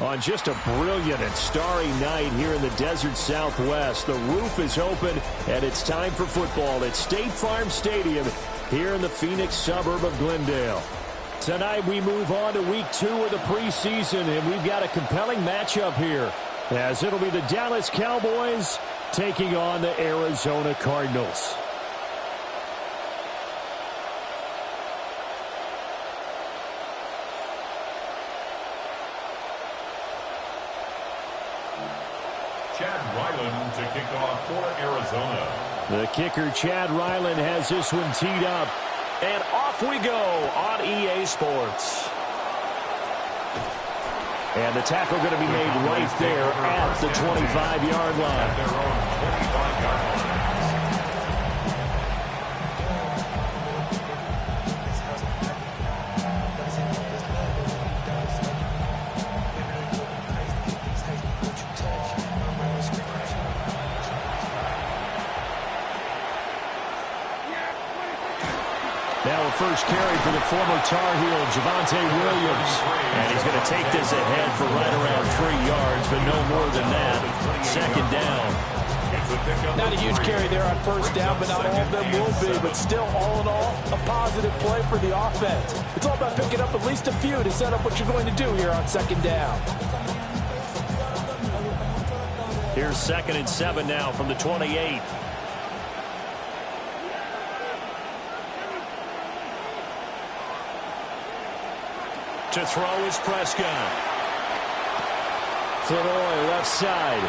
On just a brilliant and starry night here in the desert Southwest, the roof is open, and it's time for football at State Farm Stadium here in the Phoenix suburb of Glendale. Tonight we move on to week 2 of the preseason, and we've got a compelling matchup here, as it'll be the Dallas Cowboys taking on the Arizona Cardinals. To kick off for Arizona. The kicker, Chad Ryland, has this one teed up. And off we go on EA Sports. And the tackle going to be made right there at the 25-yard line. At their own 25-yard line. Now a first carry for the former Tar Heel, Javonte Williams. And he's going to take this ahead for right around 3 yards, but no more than that. Second down. Not a huge carry there on first down, but not all of them will be. But still, all in all, a positive play for the offense. It's all about picking up at least a few to set up what you're going to do here on second down. Here's 2nd and 7 now from the 28. To throw is Prescott. Flournoy left side.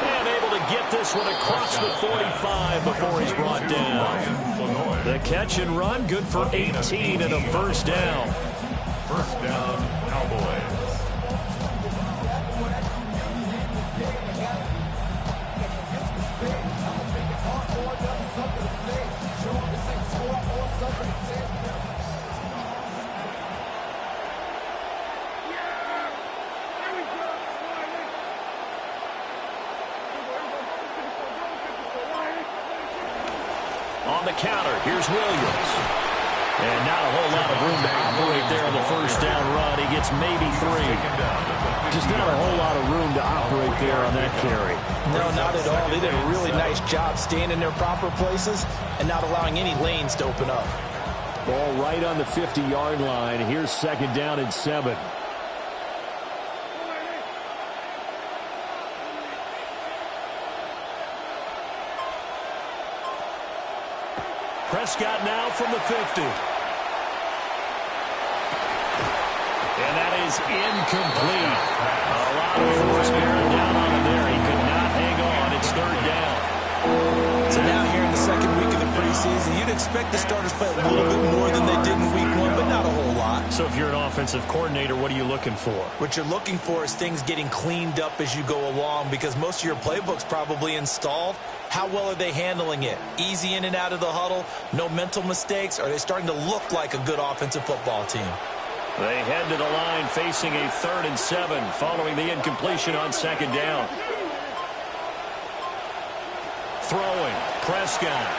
And able to get this one across the 45 before he's brought down. The catch and run, good for 18 and a first down. First down, Cowboys. On the counter, here's Williams. And not a whole lot of room to operate there on the first down run. He gets maybe 3. Just not a whole lot of room to operate there on that carry. No, not at all. They did a really nice job staying in their proper places and not allowing any lanes to open up. Ball right on the 50-yard line. Here's 2nd down and 7. Prescott now from the 50. And that is incomplete. A lot of force bearing down on him there. He could not hang on. It's 3rd down. So now here in the 2nd week of the preseason, you'd expect the starters play a little bit more than they did in week 1, but not a whole lot. So if you're an offensive coordinator, what are you looking for? What you're looking for is things getting cleaned up as you go along, because most of your playbook's probably installed. How well are they handling it? Easy in and out of the huddle? No mental mistakes? Are they starting to look like a good offensive football team? They head to the line facing a 3rd and 7 following the incompletion on 2nd down. Throwing, Prescott.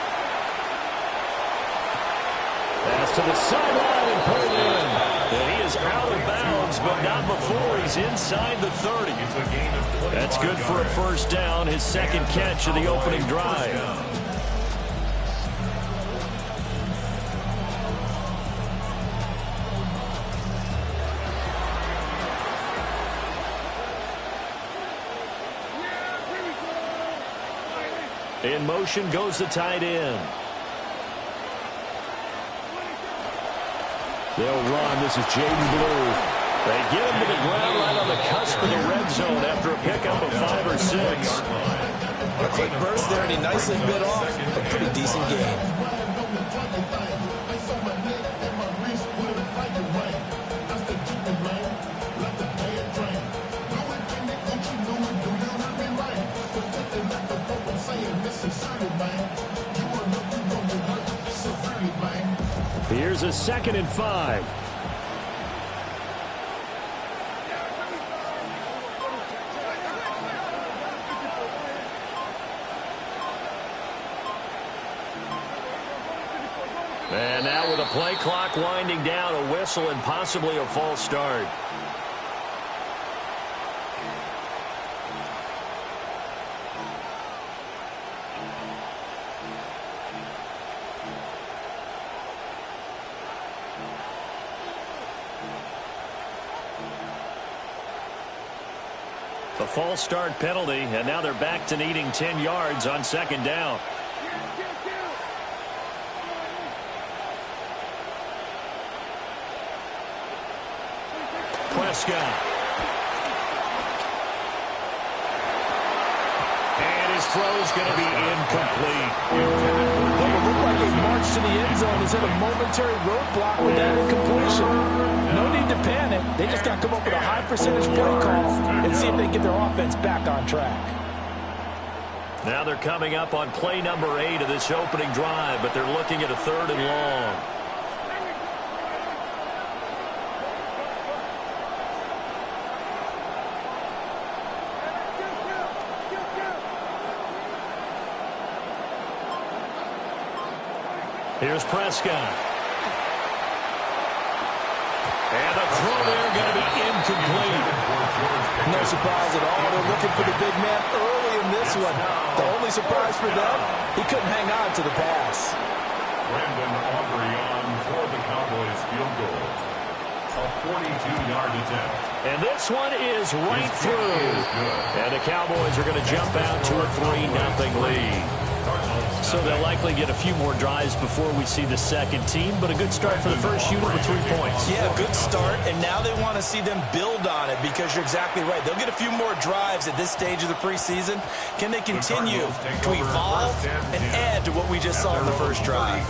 Pass to the sideline and pulled in. And he is out of bounds, but not before he's inside the 30. That's good for a first down, his 2nd catch of the opening drive. In motion goes the tight end. They'll run. This is Jaden Blue. They get him to the ground right on the cusp of the red zone after a pickup of 5 or 6. A quick burst there, and he nicely bit off a pretty decent gain. Here's a 2nd and 5. And now with a play clock winding down, a whistle and possibly a false start. The false start penalty, and now they're back to needing 10 yards on second down. Prescott. And his throw's going to be incomplete. Well, it looked like a march to the end zone is at a momentary roadblock with that incompletion. No need to panic. They just got to come up with a high percentage play call and see if they can get their offense back on track. Now they're coming up on play number 8 of this opening drive, but they're looking at a 3rd and long. Here's Prescott. And the throw there going to be incomplete. No surprise at all. They're looking for the big man early in this one. The only surprise for them, he couldn't hang on to the pass. Brandon Aubrey on for the Cowboys field goal. A 42-yard attempt. And this one is right through. And the Cowboys are going to jump out to a 3-0 lead. So they'll likely get a few more drives before we see the second team, but a good start for the first unit with 3 points. Yeah, good start, and now they want to see them build on it because you're exactly right. They'll get a few more drives at this stage of the preseason. Can they continue to evolve and add to what we just saw in the first drive?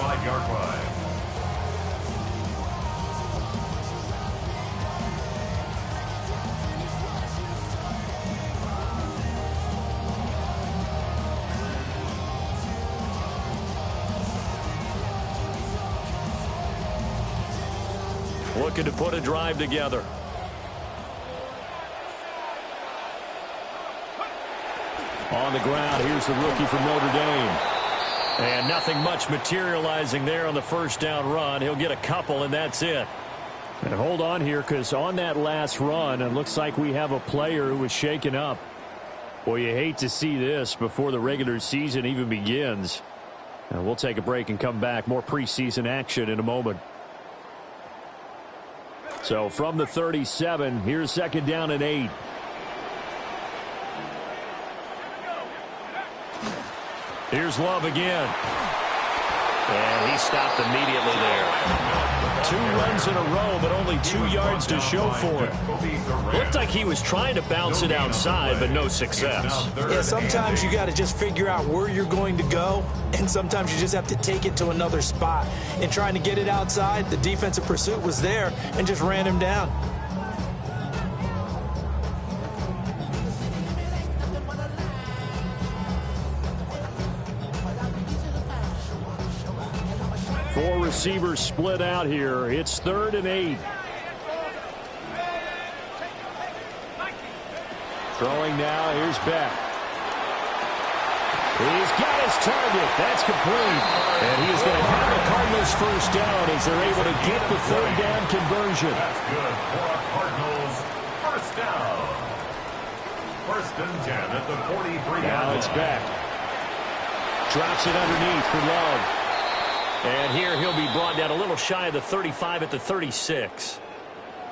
Looking to put a drive together. On the ground, here's the rookie from Notre Dame. And nothing much materializing there on the first down run. He'll get a couple, and that's it. And hold on here, because on that last run, it looks like we have a player who was shaken up. Well, you hate to see this before the regular season even begins. Now, we'll take a break and come back. More preseason action in a moment. So from the 37, here's second down and 8. Here's Love again. And he stopped immediately there. 2 runs in a row, but only 2 yards to show for it. Looked like he was trying to bounce it outside, but no success. Yeah, sometimes you got to just figure out where you're going to go, and sometimes you just have to take it to another spot. In trying to get it outside, the defensive pursuit was there and just ran him down. Four receivers split out here. It's 3rd and 8. Throwing now. Here's Beck. He's got his target. That's complete. And he is going to have the Cardinals first down as they're able to get the 3rd down conversion. That's good for a Cardinals first down. 1st and 10 at the 43-yard line. Now it's Beck. Drops it underneath for Love. And here he'll be brought down a little shy of the 35 at the 36.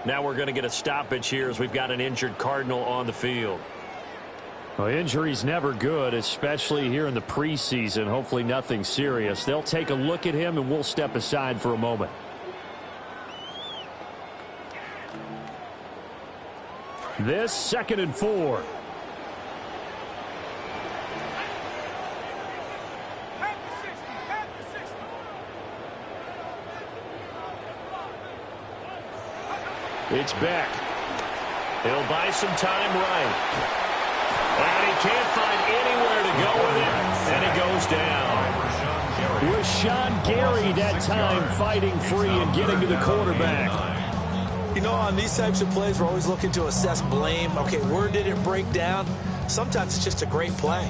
Now we're going to get a stoppage here as we've got an injured Cardinal on the field. Well, injury's never good, especially here in the preseason. Hopefully nothing serious. They'll take a look at him, and we'll step aside for a moment. This 2nd and 4. It's Beck. He'll buy some time right. And he can't find anywhere to go with it. And it goes down. With Sean Gary that time fighting free and getting to the quarterback. You know, on these types of plays, we're always looking to assess blame. Okay, where did it break down? Sometimes it's just a great play.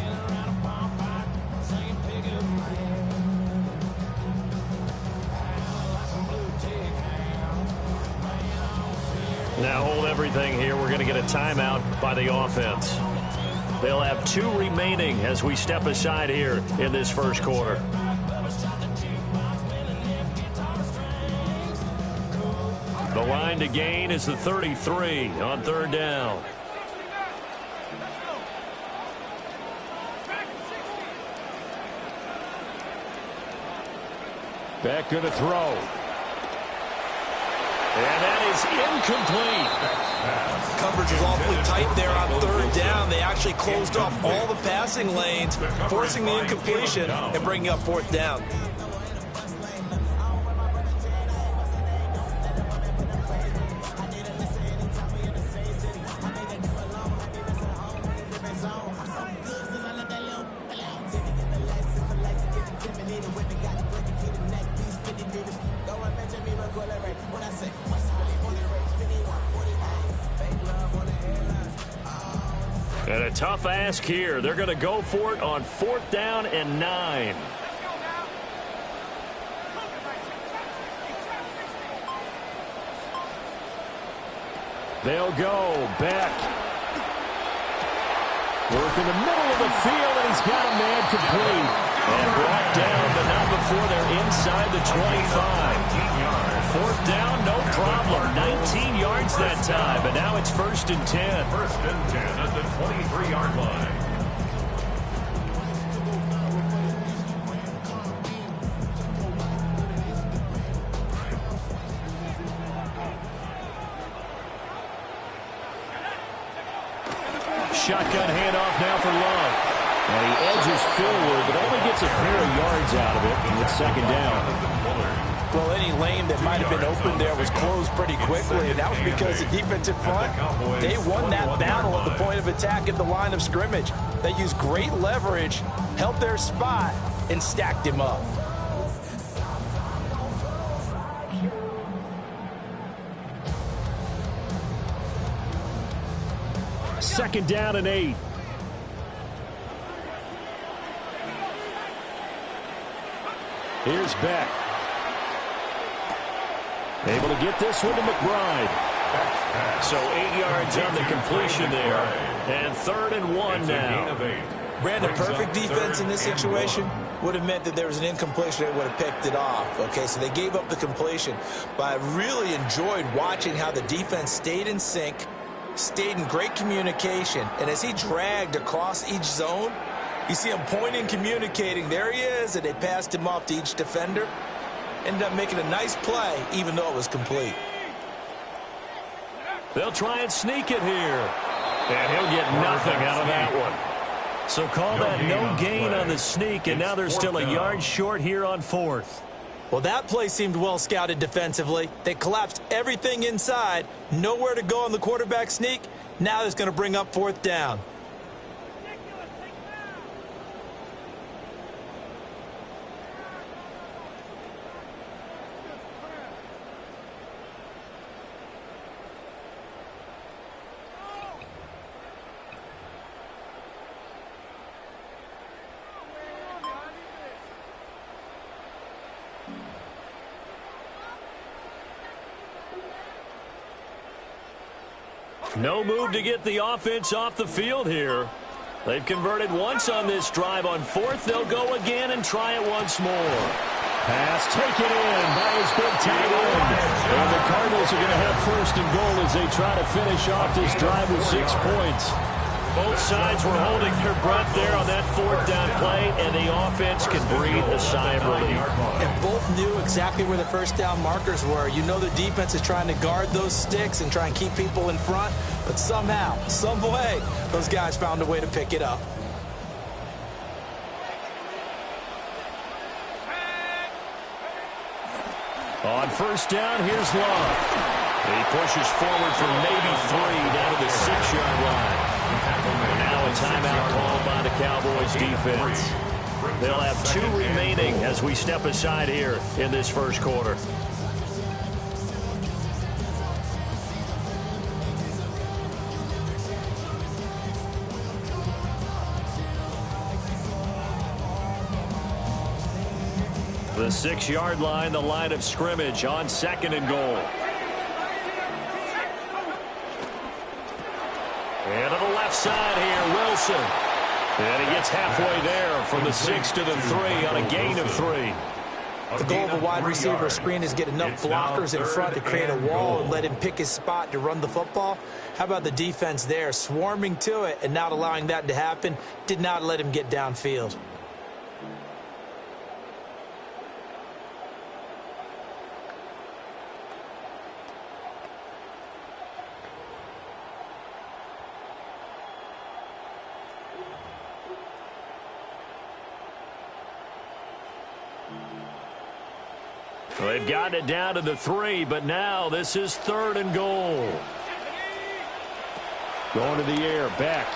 Now hold everything here. We're going to get a timeout by the offense. They'll have 2 remaining as we step aside here in this first quarter. The line to gain is the 33 on 3rd down. Beck going to throw. And that is incomplete. Coverage was awfully tight there on third down. They actually closed off all the passing lanes, forcing the incompletion and bringing up fourth down. And a tough ask here. They're going to go for it on fourth down and 9. They'll go back. Work in the middle of the field, and he's got a man complete. And brought down, but not before they're inside the 25. Fourth down, no problem. 19 yards that time, but now it's 1st and 10. 1st and 10 at the 23-yard line. Shotgun handoff now for Love. And he edges forward, but only gets a pair of yards out of it. And it's 2nd down. Well, any lane that might have been open there was closed pretty quickly, and that was because the defensive front, they won that battle at the point of attack at the line of scrimmage. They used great leverage, held their spot, and stacked him up. Second down and 8. Here's Beck. Able to get this one to McBride. So 8 yards on the completion there. And 3rd and 1 now. Brandon, perfect defense in this situation would have meant that there was an incompletion that would have picked it off. Okay, so they gave up the completion. But I really enjoyed watching how the defense stayed in sync, stayed in great communication. And as he dragged across each zone, you see him pointing, communicating. There he is, and they passed him off to each defender. Ended up making a nice play, even though it was complete. They'll try and sneak it here. And he'll get nothing out of that one. So call that no gain on the sneak, and now they're still a yard short here on 4th. Well, that play seemed well scouted defensively. They collapsed everything inside. Nowhere to go on the quarterback sneak. Now it's going to bring up 4th down. No move to get the offense off the field here. They've converted once on this drive. On 4th, they'll go again and try it once more. Pass taken in by his big tight end. And the Cardinals are going to have 1st and goal as they try to finish off this drive with 6 points. Both sides were holding their breath there on that 4th down play, and the offense can breathe a sigh of relief. And both knew exactly where the 1st down markers were. You know the defense is trying to guard those sticks and try and keep people in front, but somehow, some way, those guys found a way to pick it up. On 1st down, here's Love. He pushes forward from maybe 3 down to the 6-yard line. Now a timeout called by the Cowboys defense. They'll have 2 remaining as we step aside here in this 1st quarter. The 6-yard line, the line of scrimmage on 2nd and goal. And to the left side here, Wilson. And he gets halfway there from the 6 to the 3 on a gain of 3. The goal of a wide receiver screen is get enough blockers in front to create a wall and let him pick his spot to run the football. How about the defense there, swarming to it and not allowing that to happen? Did not let him get downfield. Well, they've gotten it down to the 3, but now this is 3rd and goal. Going to the air, Beck.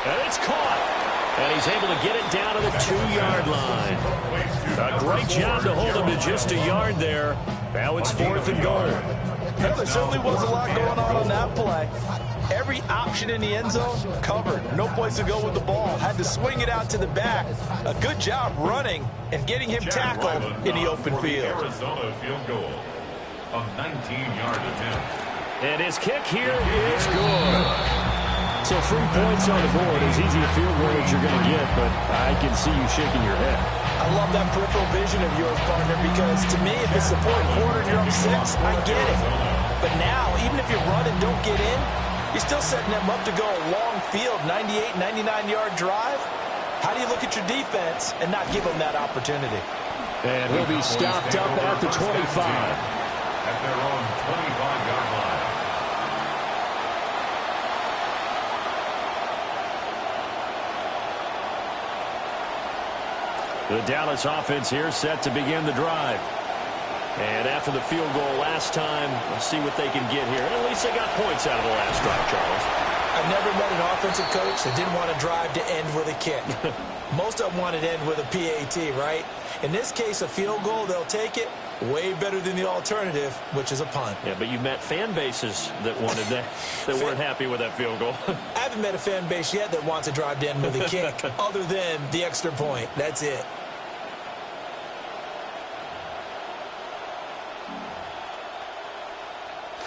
And it's caught. And he's able to get it down to the 2-yard line. A great job to hold him to just a yard there. Now it's 4th and goal. There certainly was a lot going on that play. Every option in the end zone covered. No place to go with the ball. Had to swing it out to the back. A good job running and getting him tackled in the open field. Arizona field goal. A 19-yard attempt. And his kick here is good. So 3 points on the board. As easy a field goal as you're going to get, but I can see you shaking your head. I love that peripheral vision of yours, partner, because to me, if it's the 4th quarter and you're up 6, I get it. But now, even if you run and don't get in, you're still setting them up to go a long field, 98, 99-yard drive. How do you look at your defense and not give them that opportunity? And he'll be stopped up at the 25. At their own 25-yard line. The Dallas offense here set to begin the drive. And after the field goal last time, we'll see what they can get here. And at least they got points out of the last drive, Charles. I've never met an offensive coach that didn't want to drive to end with a kick. Most of them want to end with a PAT, right? In this case, a field goal, they'll take it. Way better than the alternative, which is a punt. Yeah, but you met fan bases that wanted that, that weren't happy with that field goal. I haven't met a fan base yet that wants to drive to end with a kick other than the extra point. That's it.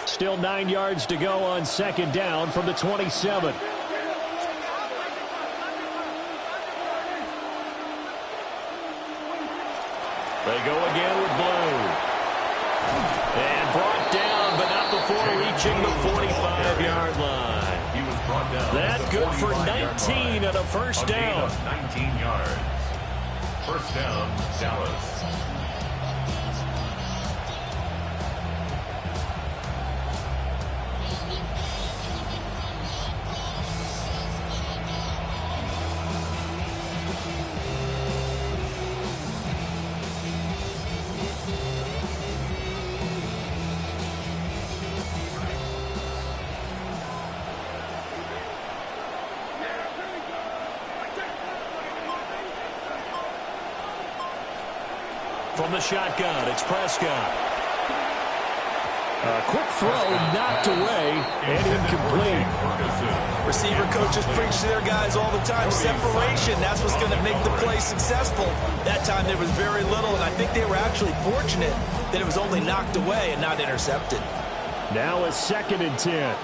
Still 9 yards to go on 2nd down from the 27. They go again with Blue. And brought down, but not before reaching the 45-yard line. He was brought down. That's good for 19 and a first down. 19 yards. First down, Dallas. From the shotgun, it's Prescott. A quick throw knocked away and incomplete. Receiver coaches preach to their guys all the time. Separation, that's what's going to make the play successful. That time there was very little, and I think they were actually fortunate that it was only knocked away and not intercepted. Now it's 2nd and 10.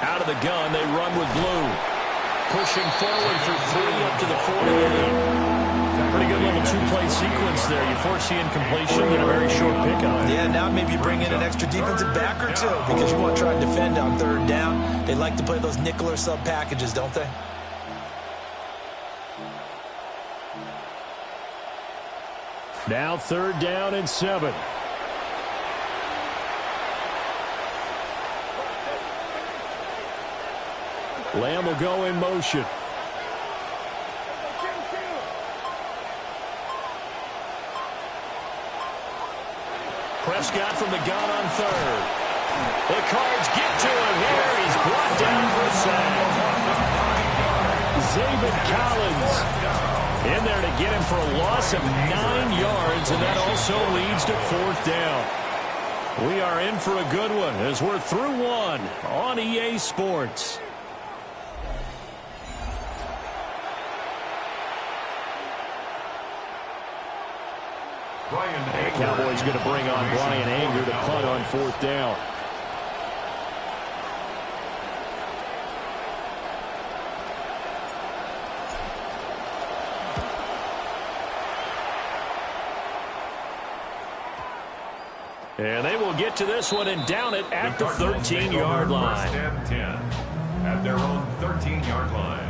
Out of the gun, they run with Blue. Pushing forward for 3 up to the 48. Pretty good little 2-play sequence there. You force the incompletion and a very short pickup. Yeah, now maybe you bring in an extra defensive back or two because you want to try and defend on 3rd down. They like to play those nickel or sub packages, don't they? Now 3rd down and 7. Lamb will go in motion. Prescott from the gun on 3rd. The Cards get to him here. He's brought down for a sack. Zaven Collins in there to get him for a loss of 9 yards, and that also leads to 4th down. We are in for a good one as we're through one on EA Sports. The Cowboys going to bring on Brian Anger to punt on 4th down. And they will get to this one and down it at the 13-yard line. 1st and 10 at their own 13-yard line.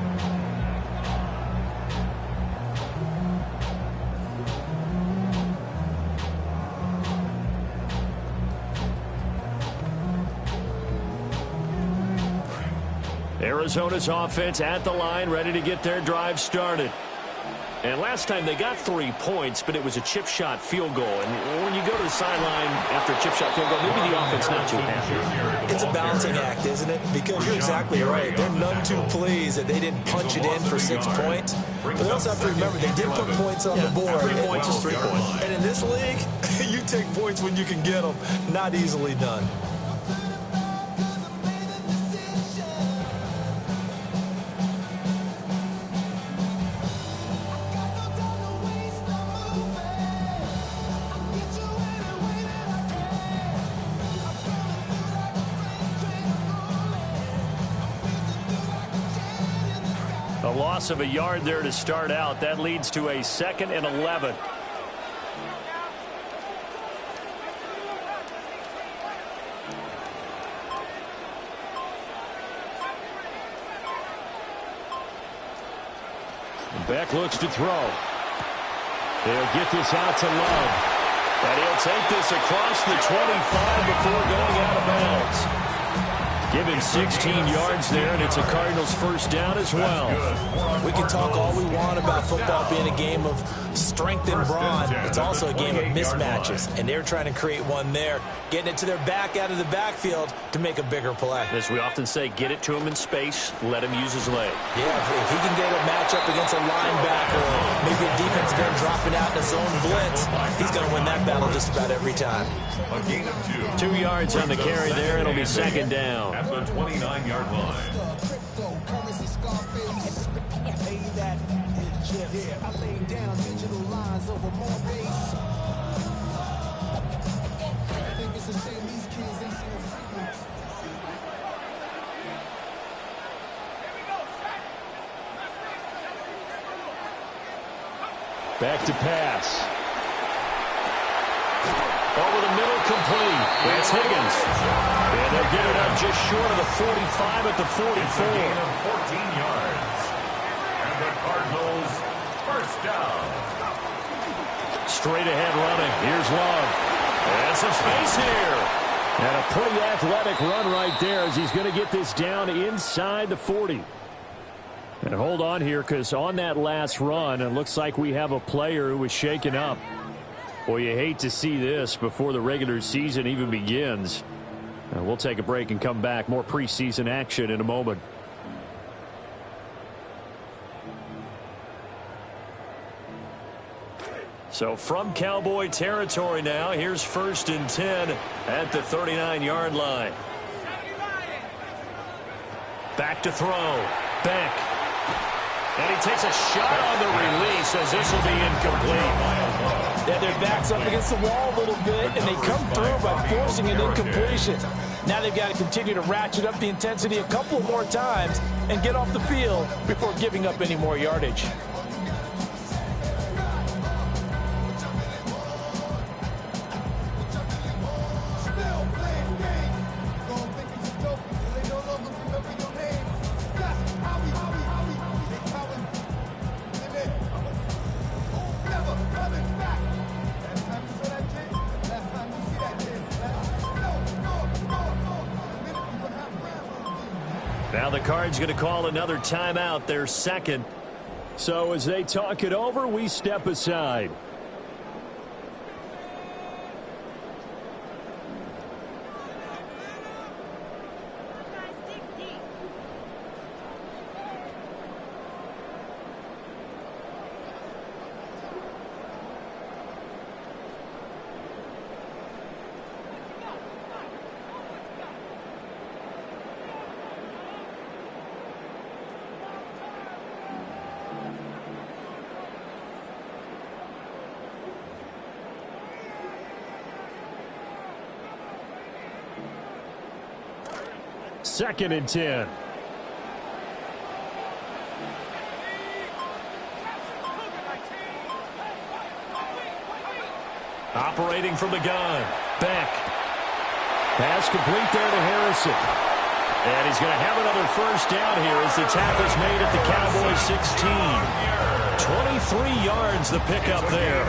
Arizona's offense at the line, ready to get their drive started. And last time they got 3 points, but it was a chip shot field goal. And when you go to the sideline after a chip shot field goal, maybe the offense not too happy. It's a balancing act, isn't it? Because you're exactly right. They're none too pleased that they didn't punch it in for 6 points. But they also have to remember they did put points on the board. 3 points is 3 points. And in this league, you take points when you can get them. Not easily done. A loss of a yard there to start out. That leads to a 2nd and 11. Beck looks to throw. He'll get this out to Love. And he'll take this across the 25 before going out of bounds. Give him 16 yards there, and it's a Cardinals first down as well. We can talk all we want about football being a game of strength and brawn. It's also a game of mismatches, and they're trying to create one there, getting it to their back out of the backfield to make a bigger play. As we often say, get it to him in space, let him use his leg. Yeah, if he can get a matchup against a linebacker, or maybe a defensive end dropping out in a zone blitz, he's going to win that battle just about every time. A gain of 2. 2 yards on the carry there. It'll be 2nd down. At the 29-yard line. Back to pass. Over the middle, complete. That's Higgins. And they'll get it up just short of the 45 at the 44. It's a gain of 14 yards. And the Cardinals first down. Straight ahead running. Here's Love. And some space here. And a pretty athletic run right there as he's going to get this down inside the 40. And hold on here, because on that last run, it looks like we have a player who was shaken up. Boy, you hate to see this before the regular season even begins. We'll take a break and come back. More preseason action in a moment. So from Cowboy territory now, here's 1st and 10 at the 39-yard line. Back to throw. Beck. And he takes a shot on the release as this will be incomplete. Yeah, their back's up against the wall a little bit, and they come through by forcing an incompletion. Now they've got to continue to ratchet up the intensity a couple more times and get off the field before giving up any more yardage. Now the Cards going to call another timeout, their 2nd. So as they talk it over, we step aside. Second and 10. Operating from the gun. Beck. Pass complete there to Harrison. And he's going to have another first down here as the tackle's made at the Cowboys 16. 23 yards the pickup there.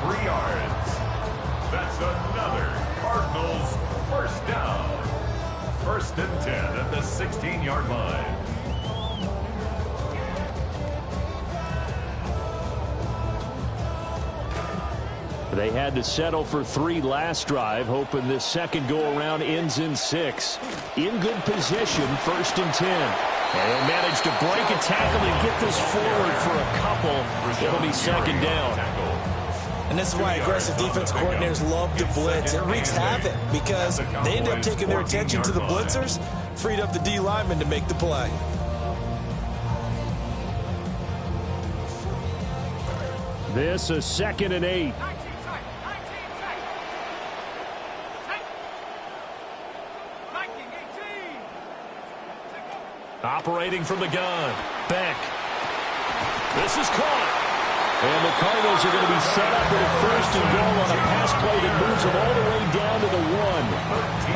23 yards. That's another Cardinals first down. First and 10 at the 16-yard line. They had to settle for 3 last drive, hoping this second go-around ends in 6. In good position, first and 10. And they managed to break a tackle and get this forward for a couple. It'll be second down. And this is why aggressive defense coordinators love to blitz. It wreaks havoc because they end up taking their attention to the blitzers, freed up the D lineman to make the play. This is second and 8. Operating from the gun. Beck. This is caught. And the Cardinals are going to be set up with a first and goal on a pass play that moves them all the way down to the 1.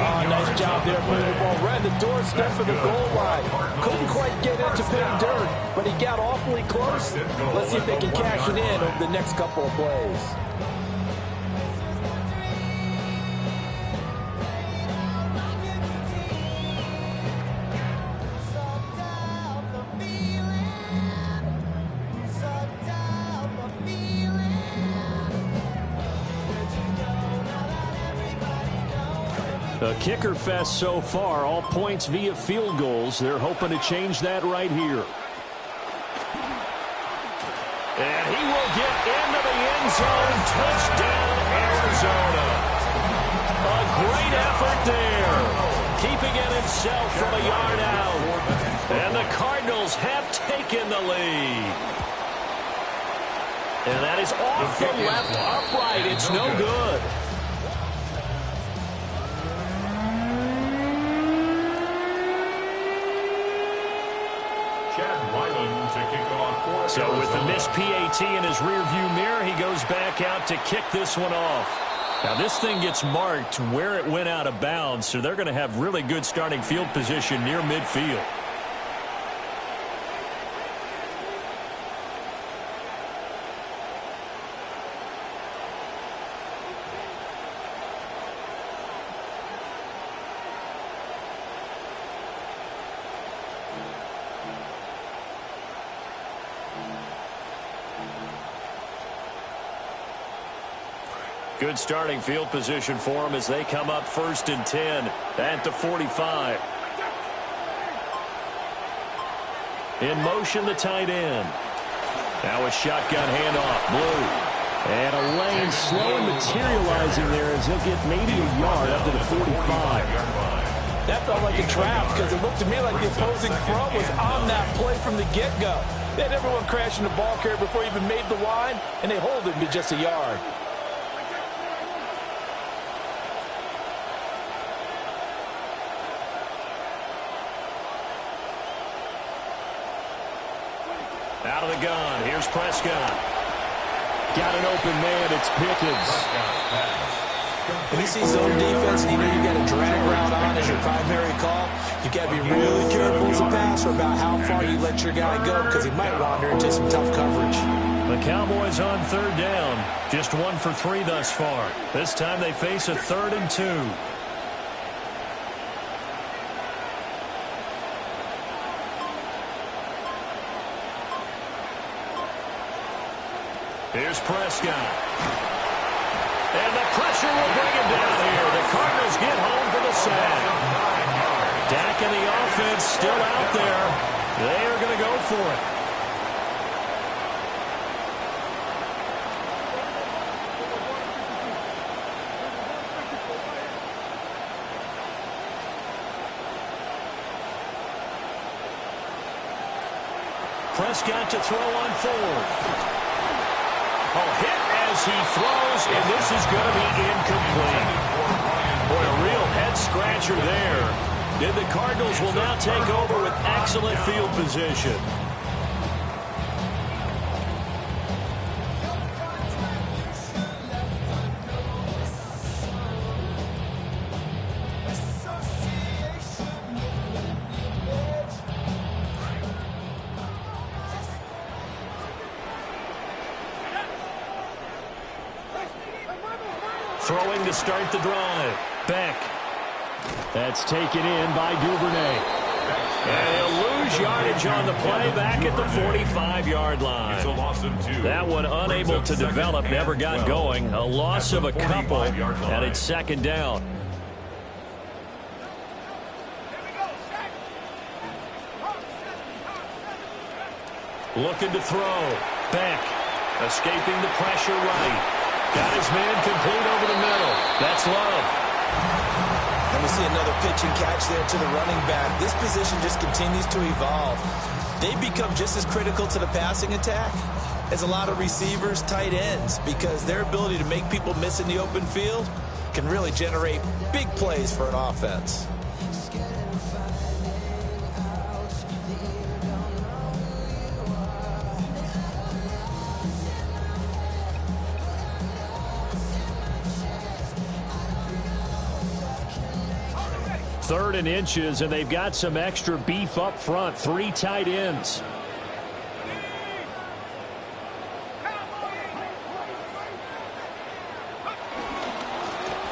Oh, nice job there putting the ball right at the doorstep of the goal line. Couldn't quite get into pay dirt, but he got awfully close. Let's see if they can cash it in over the next couple of plays. A kicker fest so far, all points via field goals. They're hoping to change that right here. And he will get into the end zone. Touchdown, Arizona. A great effort there. Keeping it himself from a yard out. And the Cardinals have taken the lead. And that is off the left upright. It's no good. So with the missed PAT in his rearview mirror, he goes back out to kick this one off. Now this thing gets marked where it went out of bounds, so they're going to have really good starting field position near midfield. Good starting field position for them as they come up first and 10 at the 45. In motion, the tight end. Now a shotgun handoff, Blue. And a lane slow and materializing there as he'll get maybe a yard up to the 45. That felt like a trap because it looked to me like the opposing front was on that play from the get-go. They had everyone crashing the ball carrier before he even made the line, and they hold him to just a yard. Out of the gun. Here's Prescott. Got an open man. It's Pickens. When you see zone defense and you know you got a drag route on as your primary call, you got to be really careful as a passer about how far you let your guy go because he might wander into some tough coverage. The Cowboys on third down. Just 1 for 3 thus far. This time they face a 3rd and 2. Here's Prescott. And the pressure will bring him down here. The Cardinals get home for the sack. Dak and the offense still out there. They are going to go for it. Prescott to throw on 4th. Hit as he throws, and this is going to be incomplete. Boy, a real head-scratcher there. Then the Cardinals will now take over with excellent field position. Throwing to start the drive. Beck. That's taken in by Duvernay. And he'll lose yardage on the play back at the 45-yard line. That one unable to develop, never got going. A loss of a couple, and it's second down. Looking to throw. Beck escaping the pressure right. Got his man complete over the middle. That's Love. And we see another pitch and catch there to the running back. This position just continues to evolve. They become just as critical to the passing attack as a lot of receivers, tight ends, because their ability to make people miss in the open field can really generate big plays for an offense. Third and inches, and they've got some extra beef up front. 3 tight ends.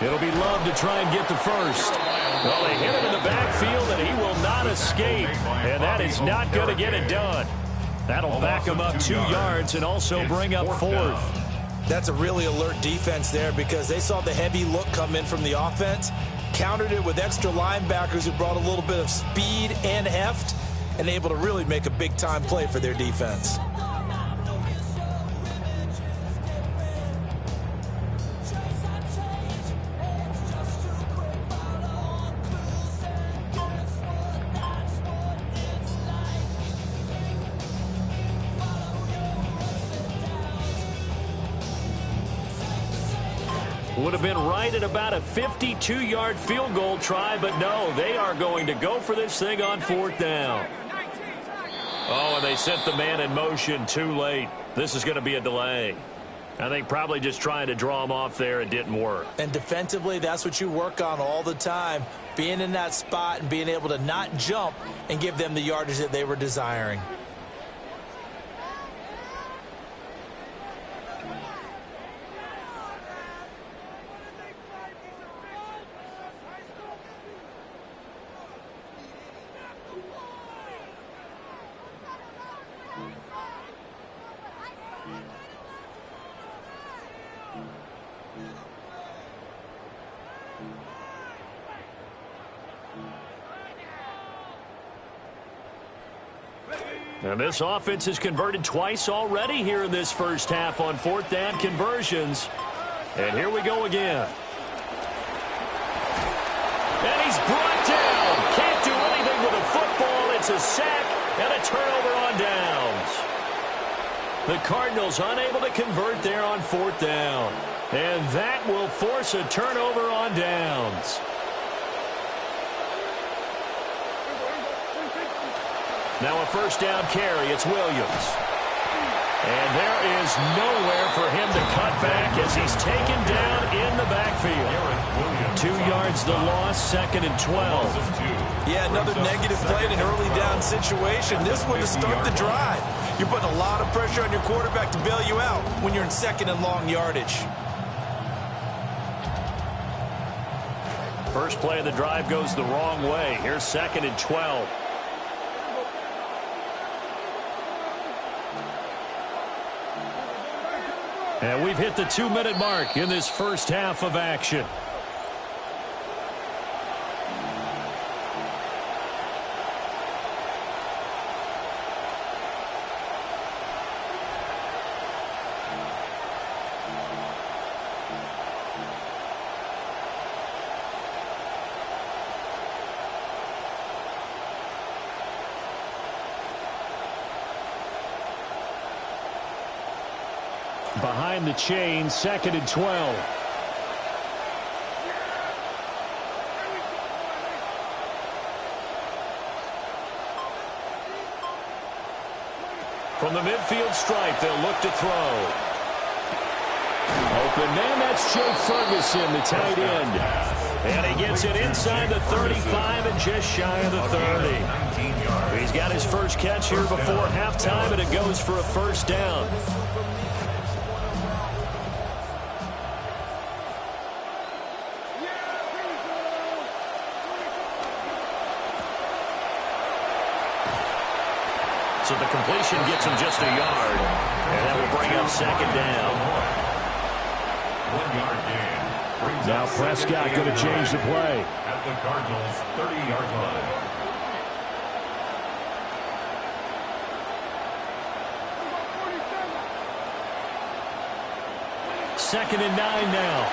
It'll be Love to try and get the first. Well, they hit him in the backfield, and he will not escape. And that is not going to get it done. That'll back him up 2 yards and also bring up 4th. That's a really alert defense there because they saw the heavy look come in from the offense, countered it with extra linebackers who brought a little bit of speed and heft, and able to really make a big-time play for their defense. Would have been right at about a 52-yard field goal try, but no, they are going to go for this thing on 4th down. Oh, and they sent the man in motion too late. This is going to be a delay. I think probably just trying to draw him off there. It didn't work. And defensively, that's what you work on all the time, being in that spot and being able to not jump and give them the yardage that they were desiring. And this offense has converted twice already here in this first half on 4th down conversions. And here we go again. And he's brought down. Can't do anything with a football. It's a sack and a turnover on downs. The Cardinals unable to convert there on 4th down. And that will force a turnover on downs. Now a first down carry. It's Williams. And there is nowhere for him to cut back as he's taken down in the backfield. 2 yards the loss, 2nd and 12. Yeah, another negative play in an early down situation. This one to start the drive. You're putting a lot of pressure on your quarterback to bail you out when you're in 2nd and long yardage. First play of the drive goes the wrong way. Here's 2nd and 12. And we've hit the 2-minute mark in this first half of action. Behind the chain, 2nd and 12. From the midfield stripe, they'll look to throw. Open man, that's Joe Ferguson, the tight end. And he gets it inside the 35 and just shy of the 30. He's got his first catch here before halftime, and it goes for a first down. So the completion gets him just a yard, and that will bring up second down. 1 yard gain. Now Prescott going to change the play. At the Cardinals' 30-yard line. Second and 9 now.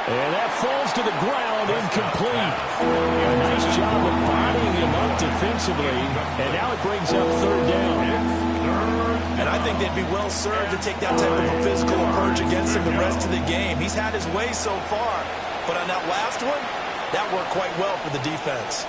And that falls to the ground, incomplete. A nice job of bodying him up defensively, and now it brings up third down. And I think they'd be well served to take that type of a physical approach against him the rest of the game. He's had his way so far, but on that last one, that worked quite well for the defense.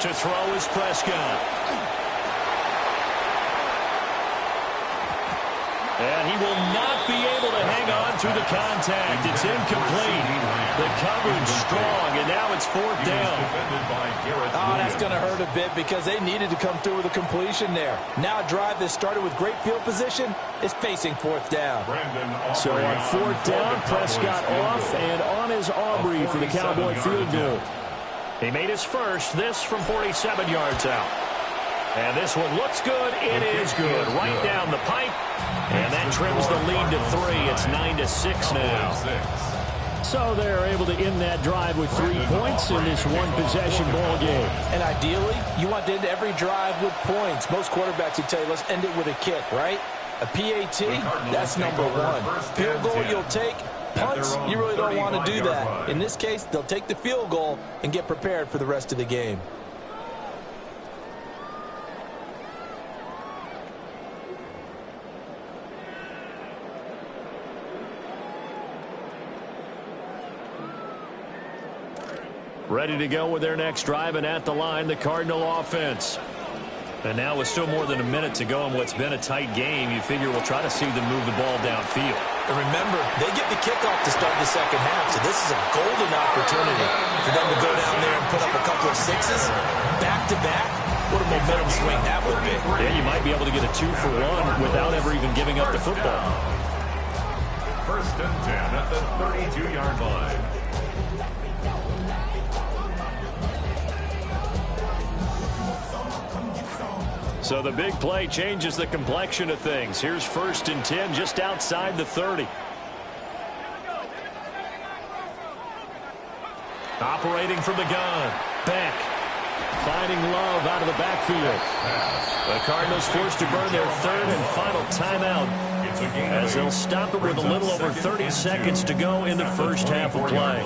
To throw is Prescott. And he will not be able to hang on through the contact. It's incomplete. The coverage strong, and now it's fourth down. Oh, that's going to hurt a bit because they needed to come through with a completion there. Now a drive that started with great field position is facing fourth down. So on fourth down, Prescott off and on is Aubrey for the Cowboy field goal. He made his first, this from 47 yards out. And this one looks good. It is good. Right down the pipe. And that trims the lead to 3. It's 9-6 now. So they're able to end that drive with 3 points in this one-possession ball game. And ideally, you want to end every drive with points. Most quarterbacks would tell you, let's end it with a kick, right? A PAT, that's number 1. Field goal you'll take. Punts, you really don't want to do that. In this case, they'll take the field goal and get prepared for the rest of the game. Ready to go with their next drive, and at the line, the Cardinal offense. And now with still more than a minute to go in what's been a tight game, you figure we'll try to see them move the ball downfield. And remember, they get the kickoff to start the second half, so this is a golden opportunity for them to go down there and put up a couple of sixes back-to-back. What a momentum swing that would be. Yeah, you might be able to get a 2-for-1 without ever even giving up the football. First and 10 at the 32-yard line. So the big play changes the complexion of things. Here's first and 10 just outside the 30. Operating from the gun. Beck finding Love out of the backfield. The Cardinals forced to burn their third and final timeout as they'll stop it with a little over 30 seconds to go in the first half of play.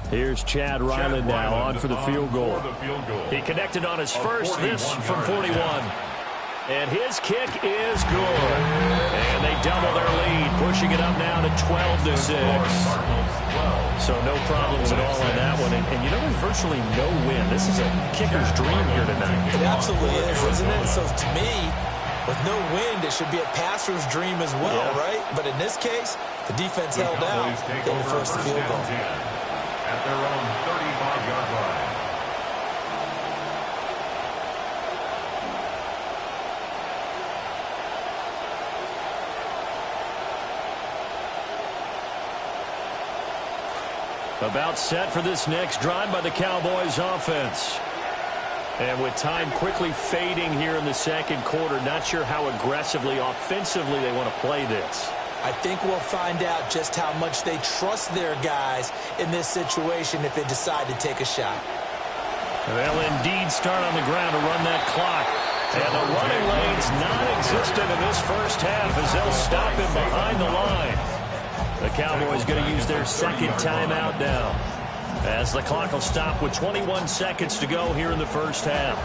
Here's Chad Ryland now on for the field goal. He connected on his first, this from 41. And his kick is good. And they double their lead, pushing it up now to 12-6. So no problems at all on that one. And you know, there's virtually no win. This is a kicker's dream here tonight. It absolutely is, isn't it? So to me, with no wind, it should be a passer's dream as well, right? But in this case, the defense held out. They forced the field goal. At their own 35-yard line. About set for this next drive by the Cowboys offense. And with time quickly fading here in the second quarter, not sure how aggressively, offensively they want to play this. I think we'll find out just how much they trust their guys in this situation if they decide to take a shot. They'll indeed start on the ground to run that clock. And the running lane's non-existent in this first half as they'll stop him behind the line. The Cowboys going to use their second timeout now, as the clock will stop with 21 seconds to go here in the first half.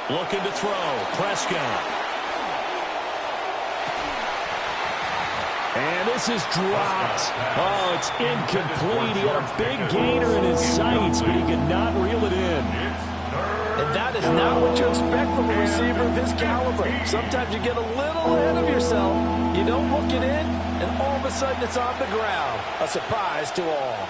Looking to throw. Prescott. And this is dropped. Oh, it's incomplete. He had a big gainer in his sights, but he could not reel it in. And that is not what you expect from a receiver of his caliber. Sometimes you get a little ahead of yourself. You don't look it in, and all of a sudden it's on the ground. A surprise to all.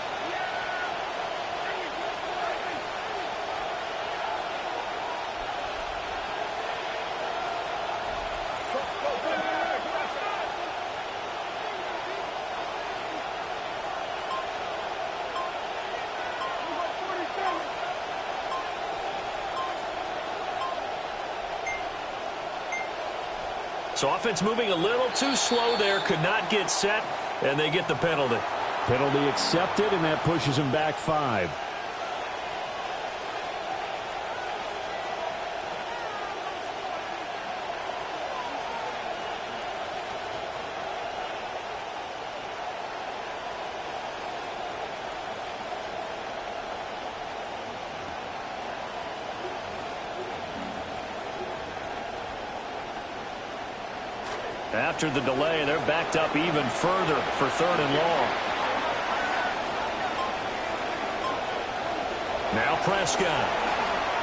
So offense moving a little too slow there, could not get set, and they get the penalty. Penalty accepted, and that pushes him back 5. After the delay, they're backed up even further for 3rd and long. Now Prescott.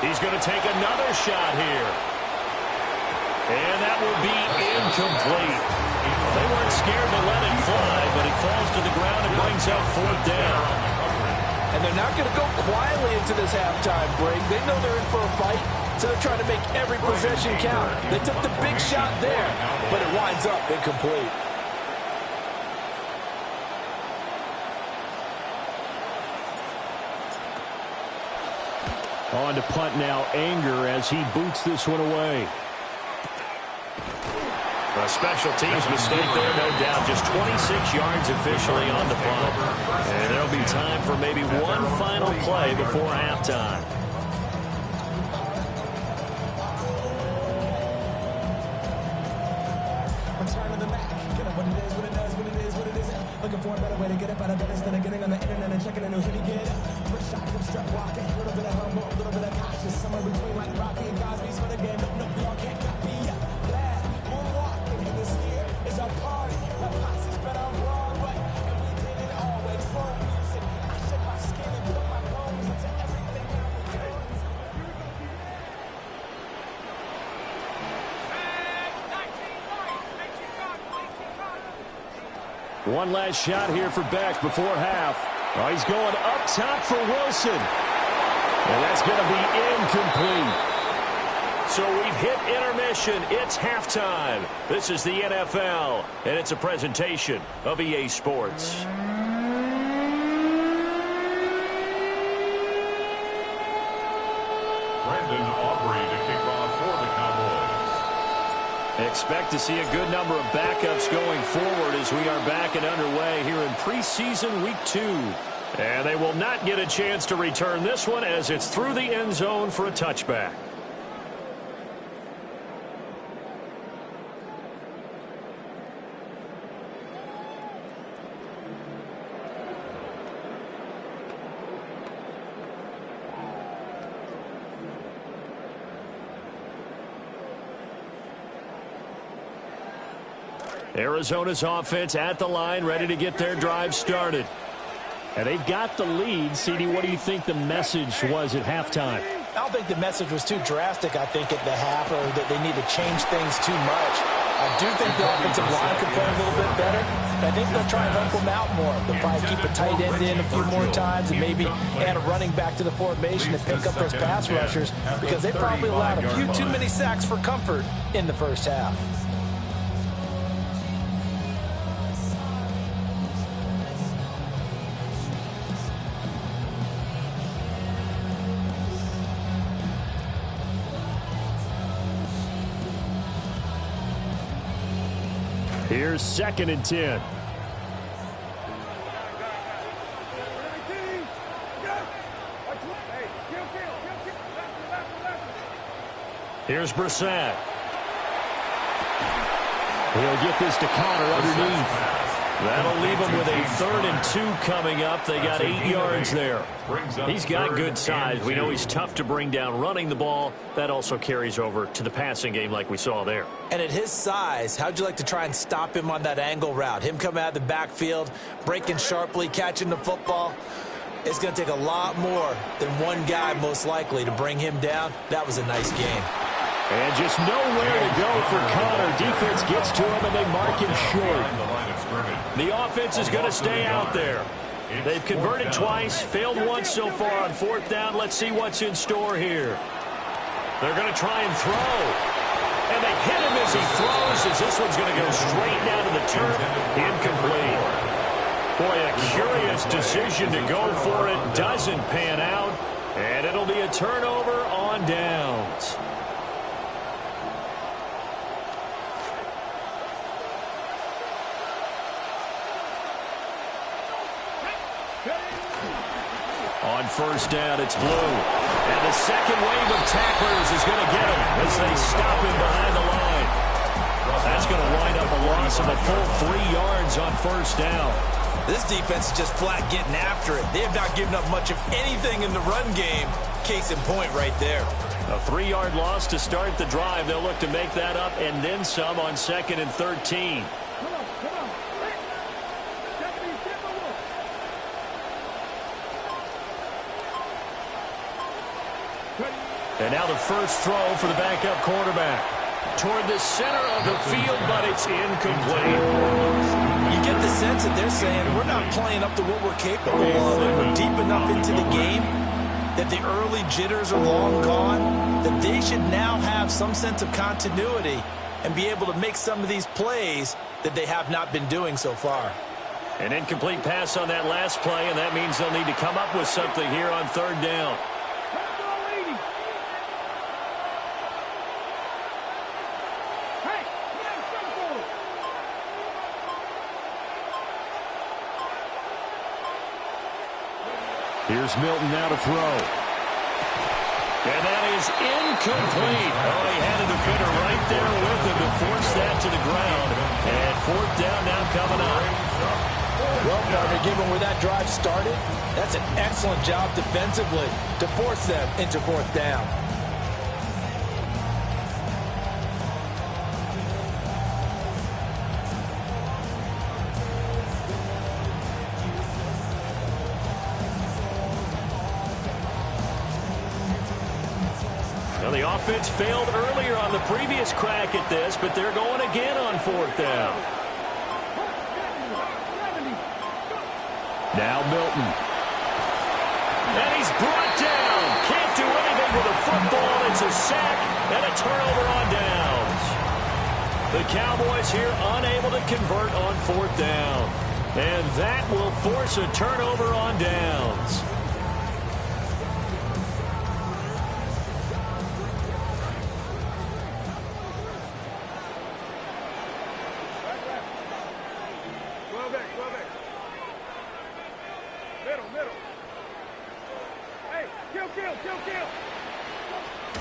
He's going to take another shot here. And that will be incomplete. They weren't scared to let it fly, but he falls to the ground and brings up 4th down. And they're not going to go quietly into this halftime break. They know they're in for a fight, so they're trying to make every possession count. They took the big shot there, but it winds up incomplete. On to punt now, Anger, as he boots this one away. A special teams mistake there, no doubt. Just 26 yards officially on the punt. And there'll be time for maybe one final play before halftime. Return to the Mac. Get up what it is, what it does, what it is, what it isn't. Looking for a better way to get up out of bed instead of getting on the internet and checking a new hit. Get up. First shot, come strut walking. A little bit of humble, a little bit of cautious. Somewhere between like Rocky and Cosby's for the game. Nope, y'all can't copy ya. Glad we're walking. And this here is our party. My posse's been on Broadway. And we did it all with full music. I shed my skin and put my bones into everything I was doing. One last shot here for Beck before half. Oh, he's going up top for Wilson. And that's going to be incomplete. So we've hit intermission. It's halftime. This is the NFL, and it's a presentation of EA Sports. Brandon Aubrey to kick off for the Cowboys. Expect to see a good number of backups going forward as we are back and underway here in preseason week 2. And they will not get a chance to return this one as it's through the end zone for a touchback. Arizona's offense at the line, ready to get their drive started. And they've got the lead. CD, what do you think the message was at halftime? I don't think the message was too drastic, I think, at the half, or that they need to change things too much. I do think the offensive line could play a little bit better. I think they'll try and help them out more. They'll probably keep a tight end in a few more times and maybe add a running back to the formation and pick up those pass rushers because they probably allowed a few too many sacks for comfort in the first half. Here's 2nd and 10. Here's Brissett. He'll get this to Connor underneath. That'll leave them with a 3rd and 2 coming up. They got 8 yards there. He's got good size. We know he's tough to bring down running the ball. That also carries over to the passing game like we saw there. And at his size, how'd you like to try and stop him on that angle route? Him coming out of the backfield, breaking sharply, catching the football. It's going to take a lot more than one guy, most likely, to bring him down. That was a nice game. And just nowhere to go for Connor. Defense gets to him, and they mark him short. The offense is going to stay out there. They've converted twice, failed once so far on 4th down. Let's see what's in store here. They're going to try and throw. And they hit him as he throws, as this one's going to go straight down to the turf. Incomplete. Boy, a curious decision to go for it. Doesn't pan out. And it'll be a turnover on downs. On 1st down, it's Blue. And the second wave of tacklers is going to get him as they stop him behind the line. That's going to wind up a loss of a full 3 yards on 1st down. This defense is just flat getting after it. They have not given up much of anything in the run game. Case in point right there. A 3-yard loss to start the drive. They'll look to make that up and then some on 2nd and 13. And now the first throw for the backup quarterback. Toward the center of the field, but it's incomplete. You get the sense that they're saying we're not playing up to what we're capable of, and we're deep enough into the game that the early jitters are long gone, that they should now have some sense of continuity and be able to make some of these plays that they have not been doing so far. An incomplete pass on that last play, and that means they'll need to come up with something here on 3rd down. Here's Milton now to throw. And that is incomplete. Oh, he had a defender right there with him to force that to the ground. And 4th down now coming up. Well, partner, given where that drive started, that's an excellent job defensively to force them into 4th down. The offense failed earlier on the previous crack at this, but they're going again on 4th down. Now Milton. And he's brought down. Can't do anything with a football. It's a sack and a turnover on downs. The Cowboys here unable to convert on 4th down. And that will force a turnover on downs.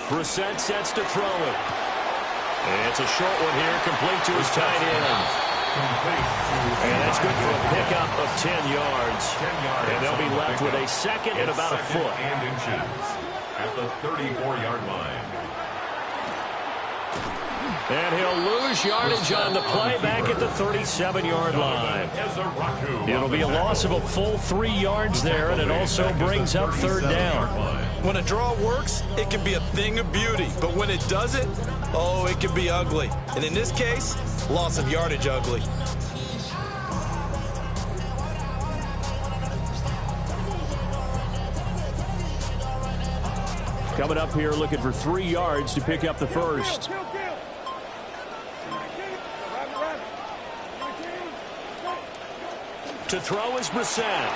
Brissett sets to throw it. And it's a short one here, complete to his tight end. And that's good for a pickup of 10 yards. And they'll be left with a 2nd and about a foot. And inches at the 34-yard line. And he'll lose yardage on the play back at the 37-yard line. It'll be a loss of a full 3 yards there, and it also brings up 3rd down. When a draw works, it can be a thing of beauty. But when it doesn't, oh, it can be ugly. And in this case, loss of yardage ugly. Coming up here looking for 3 yards to pick up the first. To throw is Brissett.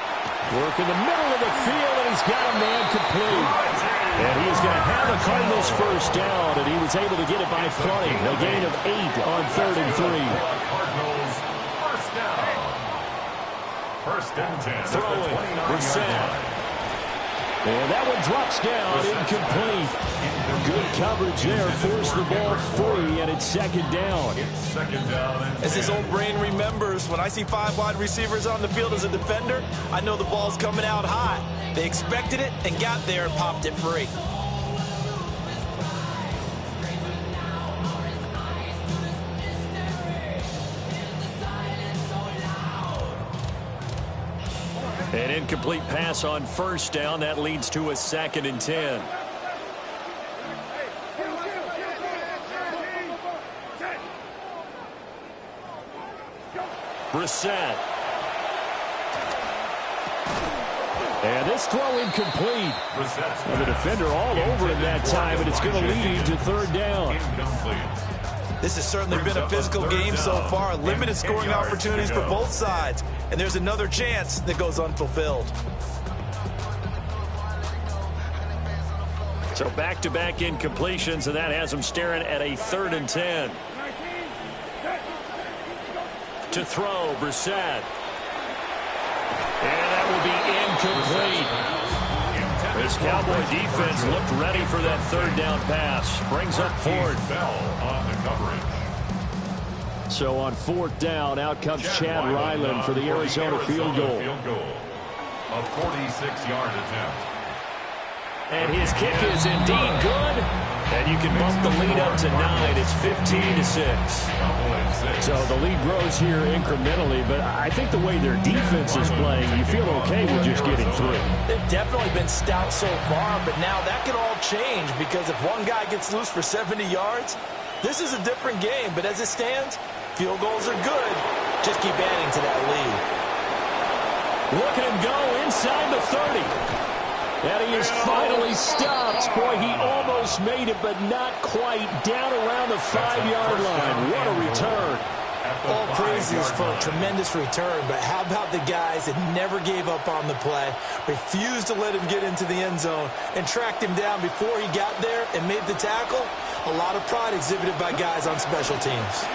Work in the middle of the field, and he's got a man complete. And he is going to have the Cardinals first down, and he was able to get it by plenty. A gain of 8 on 3rd and 3. Cardinals first down. 1st and 10. Throwing, Brissett. And that one drops down incomplete. Good coverage there. Forced the ball free, and it's second down. As his old brain remembers, when I see 5 wide receivers on the field as a defender, I know the ball's coming out high. They expected it and got there and popped it free. An incomplete pass on first down. That leads to a 2nd and 10. Brissett. And this throw incomplete. And the defender all over him that time, and it's going to lead to 3rd down. This has certainly been a physical game so far. Limited scoring opportunities for both sides. And there's another chance that goes unfulfilled. So back-to-back incompletions, and that has them staring at a 3rd and 10. To throw, Brissett. And that will be incomplete. This Cowboy defense looked ready for that 3rd down pass. Brings up 4th. So on 4th down, out comes Chad Ryland for the Arizona field goal. A 46-yard attempt. And his kick is indeed good. And you can bump the lead up to 9. It's 15-6. So the lead grows here incrementally, but I think the way their defense is playing, you feel okay with just getting through. They've definitely been stout so far, but now that can all change because if one guy gets loose for 70 yards, this is a different game. But as it stands, field goals are good. Just keep adding to that lead. Look at him go inside the 30. And he is finally stopped. Boy, he almost made it, but not quite. Down around the 5-yard line. What a return. All praises for a tremendous return, but how about the guys that never gave up on the play, refused to let him get into the end zone, and tracked him down before he got there and made the tackle? A lot of pride exhibited by guys on special teams.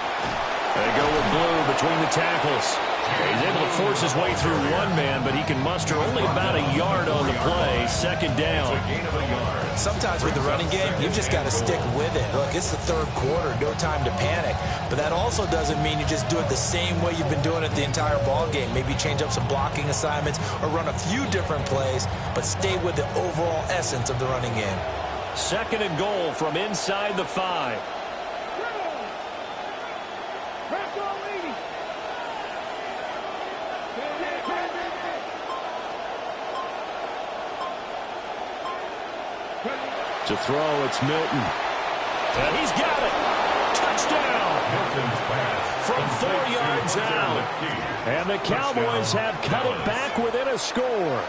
They go with blue between the tackles. He's able to force his way through one man, but he can muster only about a yard on the play. 2nd down. Sometimes with the running game, you've just got to stick with it. Look, it's the 3rd quarter, no time to panic. But that also doesn't mean you just do it the same way you've been doing it the entire ball game. Maybe change up some blocking assignments or run a few different plays, but stay with the overall essence of the running game. 2nd and goal from inside the 5. To throw, it's Milton. And he's got it. Touchdown. From 4 yards out. And the Cowboys have cut it back within a score.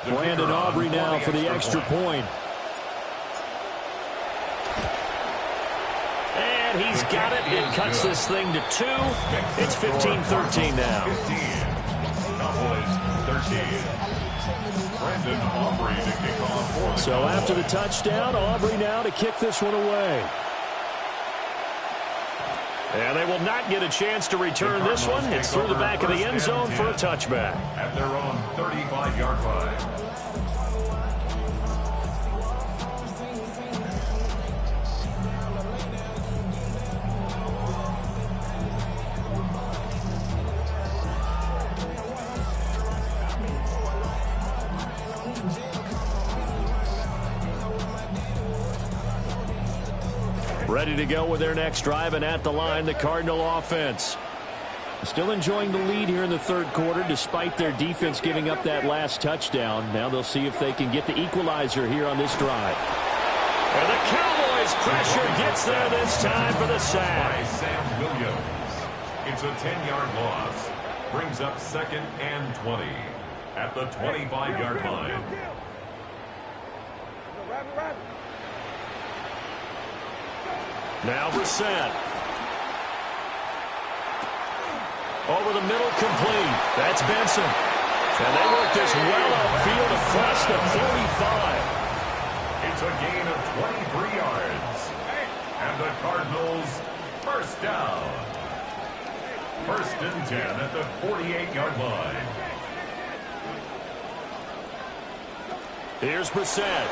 Brandon Aubrey now for the extra point. And he's got it. It cuts this thing to 2. It's 15-13 now. So after the touchdown, Aubrey now to kick this one away. And they will not get a chance to return this one. It's through the back of the end zone for a touchback. At their own 35-yard line. Ready to go with their next drive, and at the line, the Cardinal offense. Still enjoying the lead here in the 3rd quarter, despite their defense giving up that last touchdown. Now they'll see if they can get the equalizer here on this drive. And the Cowboys' pressure gets there this time for the sack. By Sam Williams. It's a 10-yard loss. Brings up 2nd and 20 at the 25-yard line. Now Brissett. Over the middle, complete. That's Benson. And they work this well upfield across the 45. It's a gain of 23 yards. And the Cardinals first down. First and 10 at the 48-yard line. Here's Brissett.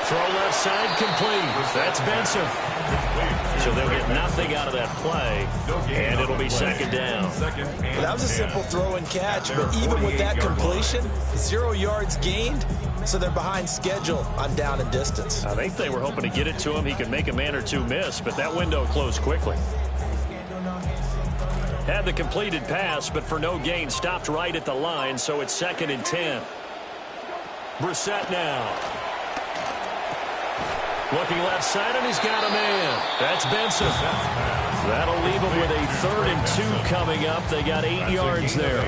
Throw left side complete. That's Benson. So they'll get nothing out of that play, and it'll be second down. Well, that was a simple throw and catch, but even with that completion, 0 yards gained, so they're behind schedule on down and distance. I think they were hoping to get it to him. He could make a man or two miss, but that window closed quickly. Had the completed pass, but for no gain, stopped right at the line, so it's second and 10. Brissett now. Looking left side, and he's got a man. That's Benson. That'll leave him with a 3rd and 2 coming up. They got 8 yards there.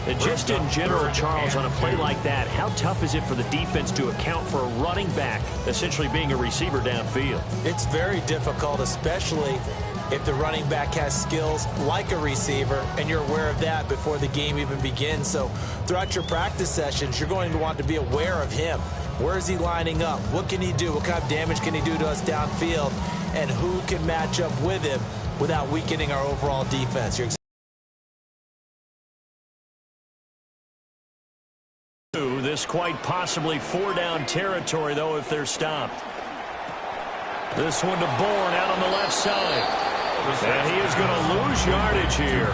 And just in general, Charles, on a play like that, how tough is it for the defense to account for a running back essentially being a receiver downfield? It's very difficult, especially if the running back has skills like a receiver, and you're aware of that before the game even begins. So throughout your practice sessions, you're going to want to be aware of him. Where is he lining up? What can he do? What kind of damage can he do to us downfield? And who can match up with him without weakening our overall defense? This quite possibly 4-down territory, though, if they're stopped. This one to Bourne out on the left side. And he is going to lose yardage here.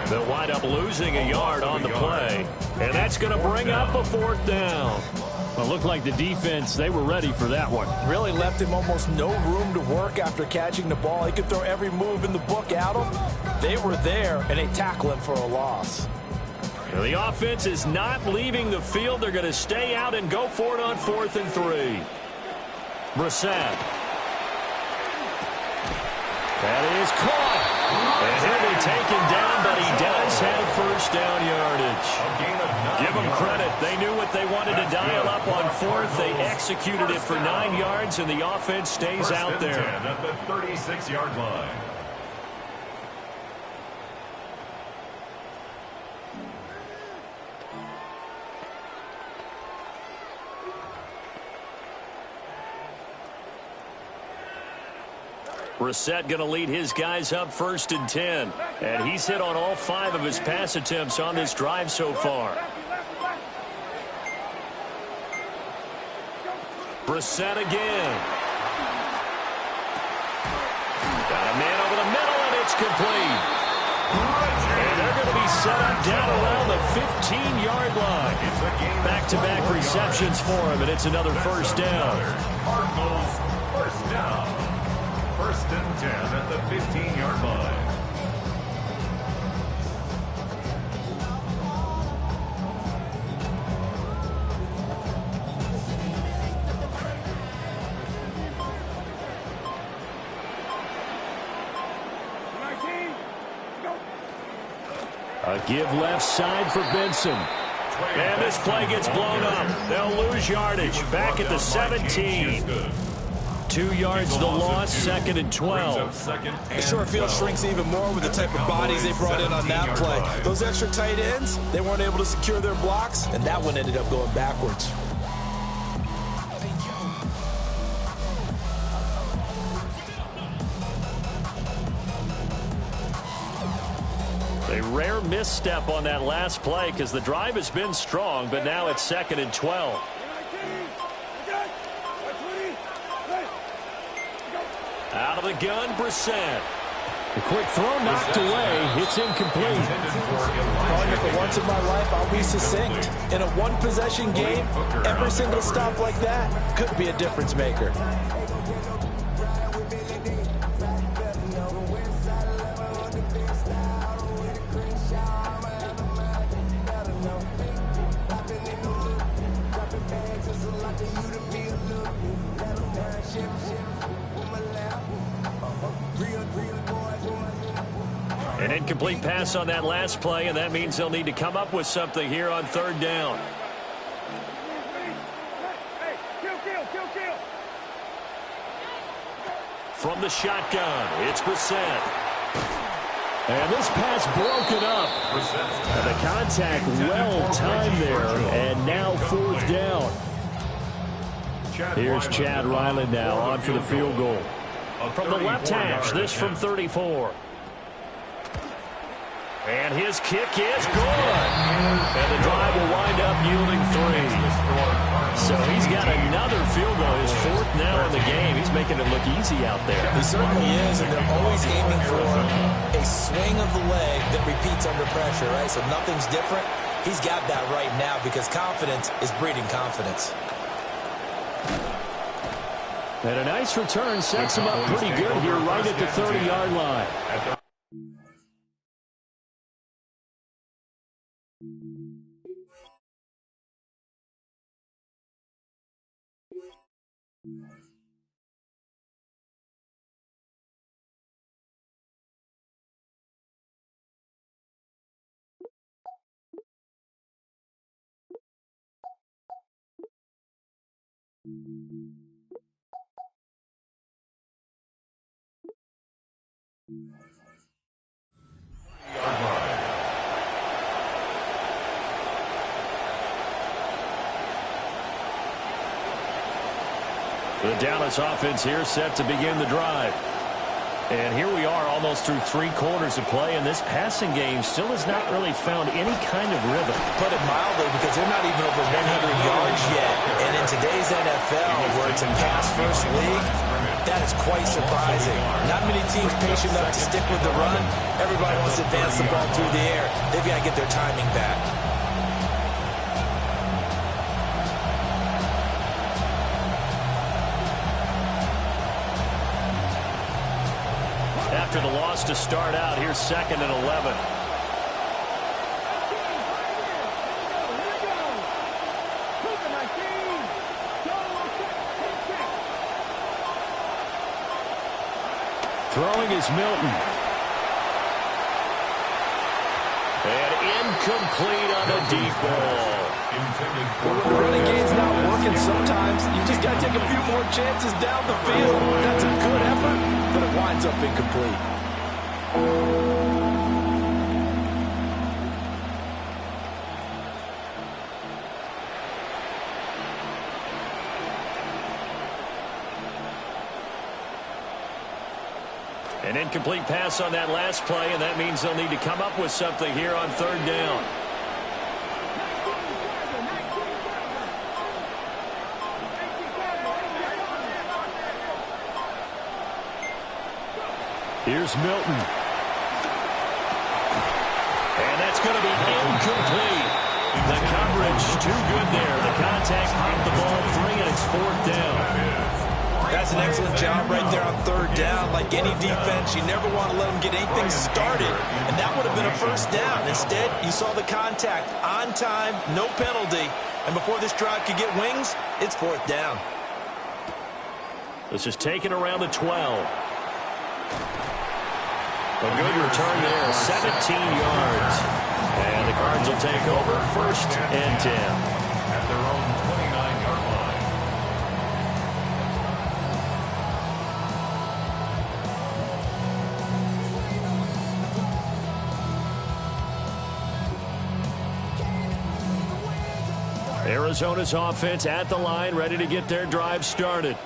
They'll wind up losing a yard on the play. And that's going to bring up a 4th down. Well, it looked like the defense, they were ready for that one. Really left him almost no room to work after catching the ball. He could throw every move in the book at him. They were there, and they tackle him for a loss. Now, the offense is not leaving the field. They're going to stay out and go for it on 4th and 3. Brissett. That is caught. And he'll be taken down, but he does have 1st down yardage. Give them credit. They knew what they wanted to dial up on 4th. They executed it for 9 yards, and the offense stays out there. At the 36-yard line. Brissett going to lead his guys up 1st and 10. And he's hit on all 5 of his pass attempts on this drive so far. Brissett again. Got a man over the middle, and it's complete. And they're going to be set up down around the 15-yard line. Back-to-back receptions for him, and it's another 1st down. Cardinals, 1st down. 1st and 10 at the 15-yard line. A give left side for Benson. And this play gets blown up. They'll lose yardage. Back at the 17. 2 yards the loss, 2nd and 12. The short field shrinks even more with the type of bodies they brought in on that play. Those extra tight ends, they weren't able to secure their blocks, and that one ended up going backwards. A rare misstep on that last play because the drive has been strong, but now it's 2nd and 12. Out of the gun, Brissett. A quick throw knocked away. It's incomplete. Calling it for once in my life, I'll be succinct. In a one-possession game, every single stop like that could be a difference maker. An incomplete pass on that last play, and that means they'll need to come up with something here on 3rd down. From the shotgun, it's Brissett. And this pass broken up. And the contact well timed there, and now 4th down. Here's Chad Ryland now on for the field goal. From the left hash, this from 34. And his kick is good. And the drive will wind up yielding 3. So he's got another field goal. His 4th now in the game. He's making it look easy out there. He certainly is, and they're always aiming for a swing of the leg that repeats under pressure, right? So nothing's different. He's got that right now because confidence is breeding confidence. And a nice return sets him up pretty good here right at the 30-yard line. The Dallas offense here set to begin the drive. And here we are almost through 3 quarters of play, and this passing game still has not really found any kind of rhythm. Put it mildly, because they're not even over 100 yards yet. And in today's NFL, where it's a pass-first league, that is quite surprising. Not many teams patient enough to stick with the run. Everybody wants to advance the ball through the air. They've got to get their timing back. After the loss to start out, here's 2nd and 11. Throwing is Milton. And incomplete on a deep ball. Well, when the running game's not working sometimes, you just got to take a few more chances down the field. That's a good effort, but it winds up incomplete. An incomplete pass on that last play, and that means they'll need to come up with something here on 3rd down. Here's Milton. And that's going to be incomplete. The coverage too good there. The contact popped the ball free, and it's 4th down. That's an excellent job right there on 3rd down. Like any defense, you never want to let them get anything started. And that would have been a 1st down. Instead, you saw the contact on time, no penalty. And before this drive could get wings, it's 4th down. This is taken around the 12. A good return there, 17 yards. And the Cards will take over 1st and 10. At their own 29-yard line. Arizona's offense at the line, ready to get their drive started.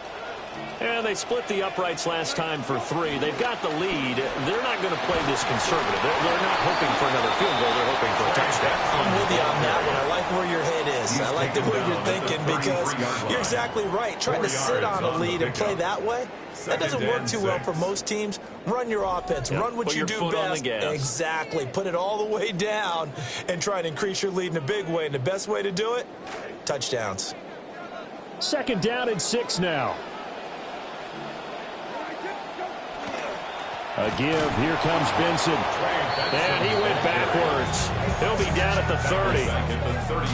And they split the uprights last time for 3. They've got the lead. They're not going to play this conservative. They're not hoping for another field goal. They're hoping for a touchdown. I'm with you on that one. I like where your head is. I like the way you're thinking because you're exactly right. Trying to sit on a lead and play that way, that doesn't work too well for most teams. Run your offense. Run what you do best. Exactly. Put it all the way down and try and increase your lead in a big way. And the best way to do it, touchdowns. 2nd down and 6 now. A give. Here comes Benson. And he went backwards. He'll be down at the 30.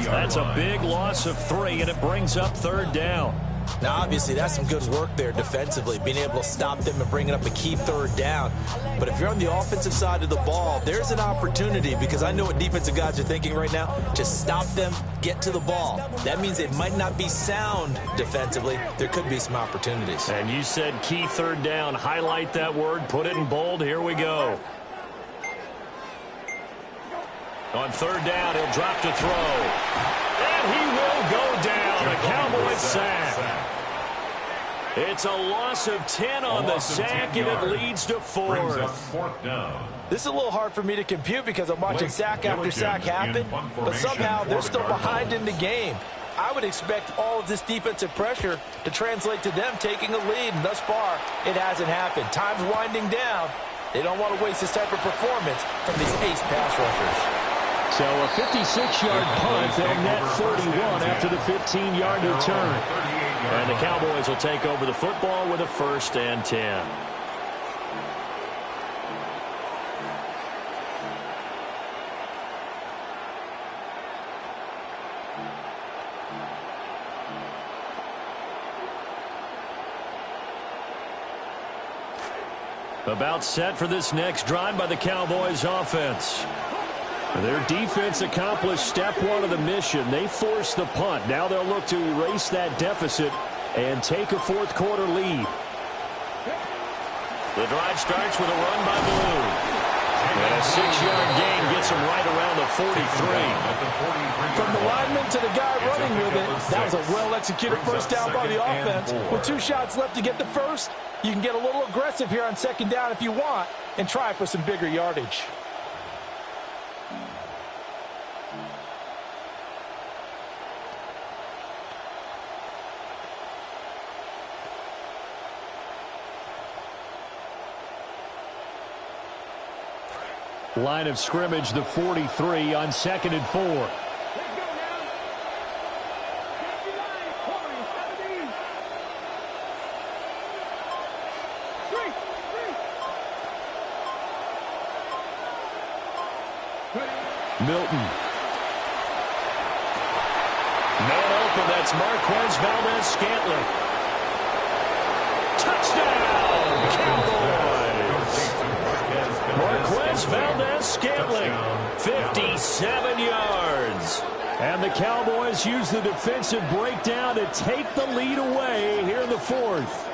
That's a big loss of 3, and it brings up 3rd down. Now, obviously, that's some good work there defensively, being able to stop them and bringing up a key 3rd down. But if you're on the offensive side of the ball, there's an opportunity because I know what defensive guys are thinking right now. Just stop them, get to the ball. That means it might not be sound defensively. There could be some opportunities. And you said key 3rd down. Highlight that word. Put it in bold. Here we go. On 3rd down, he'll drop to throw. And he will go down. A Cowboys sack. It's a loss of 10 on the sack, and it leads to 4th. This is a little hard for me to compute because I'm watching sack after sack happen, but somehow they're still behind in the game. I would expect all of this defensive pressure to translate to them taking a lead, and thus far, it hasn't happened. Time's winding down. They don't want to waste this type of performance from these ace pass rushers. So a 56-yard punt, they'll net 41 after the 15-yard return. And the Cowboys will take over the football with a 1st and 10. About set for this next drive by the Cowboys offense. Their defense accomplished step 1 of the mission. They forced the punt. Now they'll look to erase that deficit and take a 4th quarter lead. The drive starts with a run by Blue. And a 6-yard gain gets him right around the 43. From the lineman to the guy running with it, that was a well-executed first down by the offense. With 2 shots left to get the first, you can get a little aggressive here on 2nd down if you want and try for some bigger yardage. Line of scrimmage, the 43 on 2nd and 4. Milton. Man open, that's Marquez Valdez-Scantling. Touchdown, Cowboys! Marquez Valdez-Scantling, 57 yards. And the Cowboys use the defensive breakdown to take the lead away here in the 4th.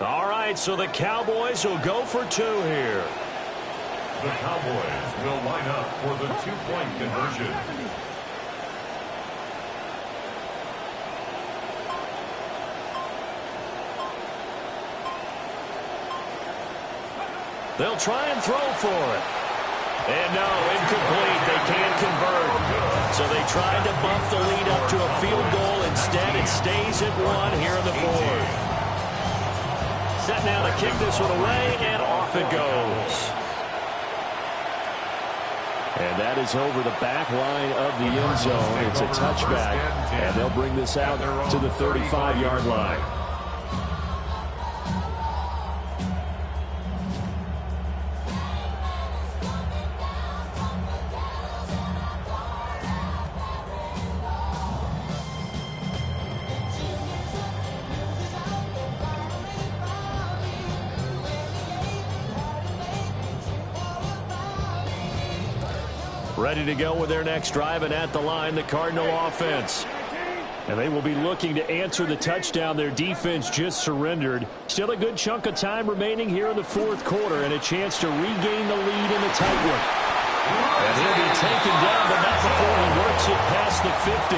All right, so the Cowboys will go for 2 here. The Cowboys will line up for the 2-point conversion. They'll try and throw for it. And no, incomplete. They can't convert. So they tried to bump the lead up to a field goal. Instead, it stays at 1 here in the 4th. Set now to kick this one away, and off it goes. And that is over the back line of the end zone. It's a touchback, and they'll bring this out to the 35-yard line. Ready to go with their next drive, and at the line, the Cardinal offense. And they will be looking to answer the touchdown their defense just surrendered. Still a good chunk of time remaining here in the 4th quarter, and a chance to regain the lead in the tight one. And he'll be taken down, but not before he works it past the 50.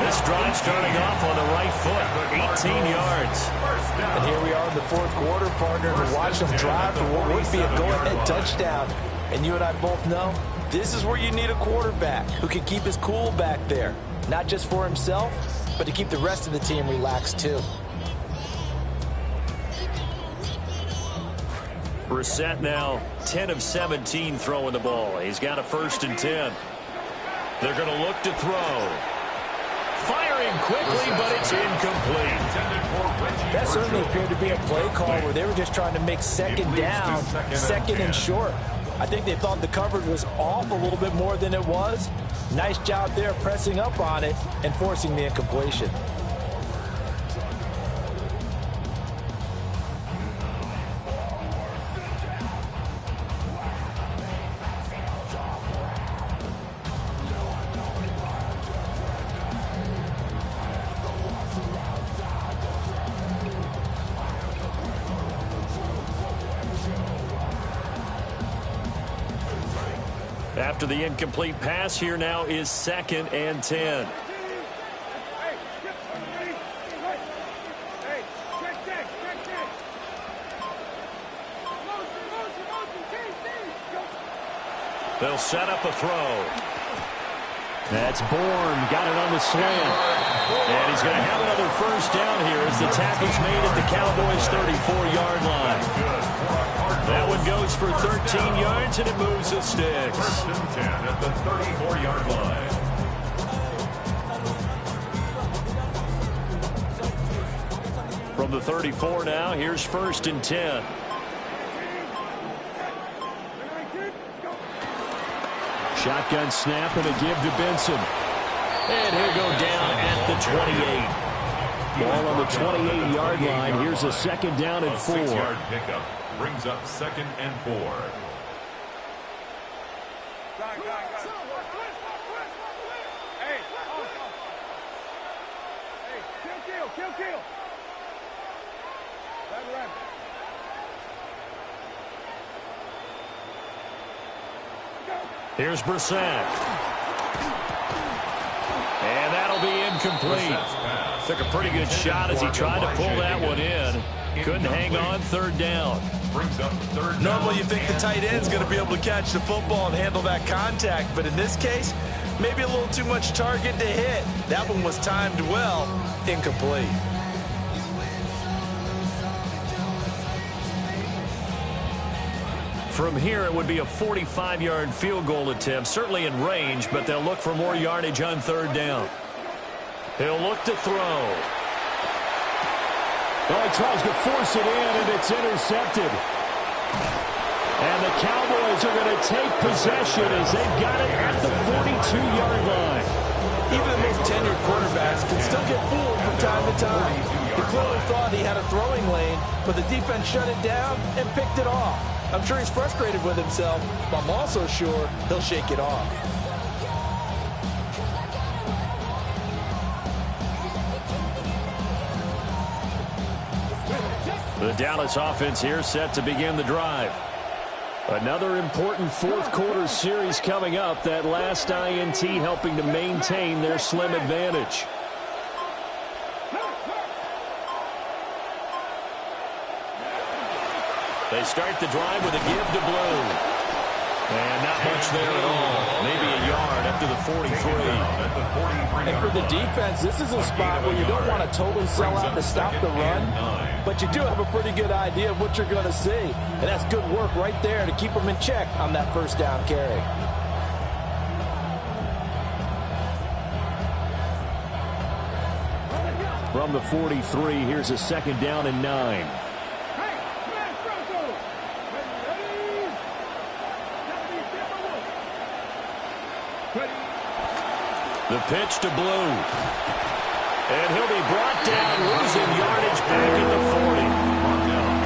This drive starting off on the right foot, 18 yards. And here we are in the 4th quarter, partner, to watch them drive for what would be a go-ahead touchdown. And you and I both know this is where you need a quarterback who can keep his cool back there. Not just for himself, but to keep the rest of the team relaxed too. Brissett now 10 of 17 throwing the ball. He's got a 1st and 10. They're going to look to throw. Firing quickly, but it's incomplete. That certainly appeared to be a play call where they were just trying to make 2nd down, 2nd and short. I think they thought the coverage was off a little bit more than it was. Nice job there pressing up on it and forcing the incompletion. After the incomplete pass, here now is 2nd and 10. They'll set up a throw. That's Bourne. Got it on the slant. And he's going to have another first down here as the tackle's made at the Cowboys' 34-yard line. That one goes for 13 yards, and it moves the sticks. 1st and 10 at the 34-yard line. From the 34 now, here's 1st and 10. Shotgun snap and a give to Benson. And he'll go down at the 28. Ball on the 28-yard line. Here's a 2nd down and 4. 6-yard pickup brings up 2nd and 4. Kill. Here's Brissett. And that'll be incomplete. Took a pretty good shot as he tried to pull that one in. Couldn't hang on. 3rd down. Normally you think the tight end's going to be able to catch the football and handle that contact, but in this case, maybe a little too much target to hit. That one was timed well. Incomplete. From here, it would be a 45-yard field goal attempt, certainly in range, but they'll look for more yardage on 3rd down. He'll look to throw. Oh, he tries to force it in, and it's intercepted. And the Cowboys are going to take possession as they've got it at the 42-yard line. Even the most tenured quarterbacks can still get fooled from time to time. He clearly thought he had a throwing lane, but the defense shut it down and picked it off. I'm sure he's frustrated with himself, but I'm also sure he'll shake it off. The Dallas offense here set to begin the drive. Another important 4th quarter series coming up. That last INT helping to maintain their slim advantage. They start the drive with a give to Blue. And not much there at all. Maybe a yard up to the 43. And for the defense, this is a spot where you don't want to totally sell out to stop the run, but you do have a pretty good idea of what you're going to see. And that's good work right there to keep them in check on that 1st down carry. From the 43, here's a 2nd down and 9. The pitch to Blue. And he'll be brought down, losing yardage back at the 40.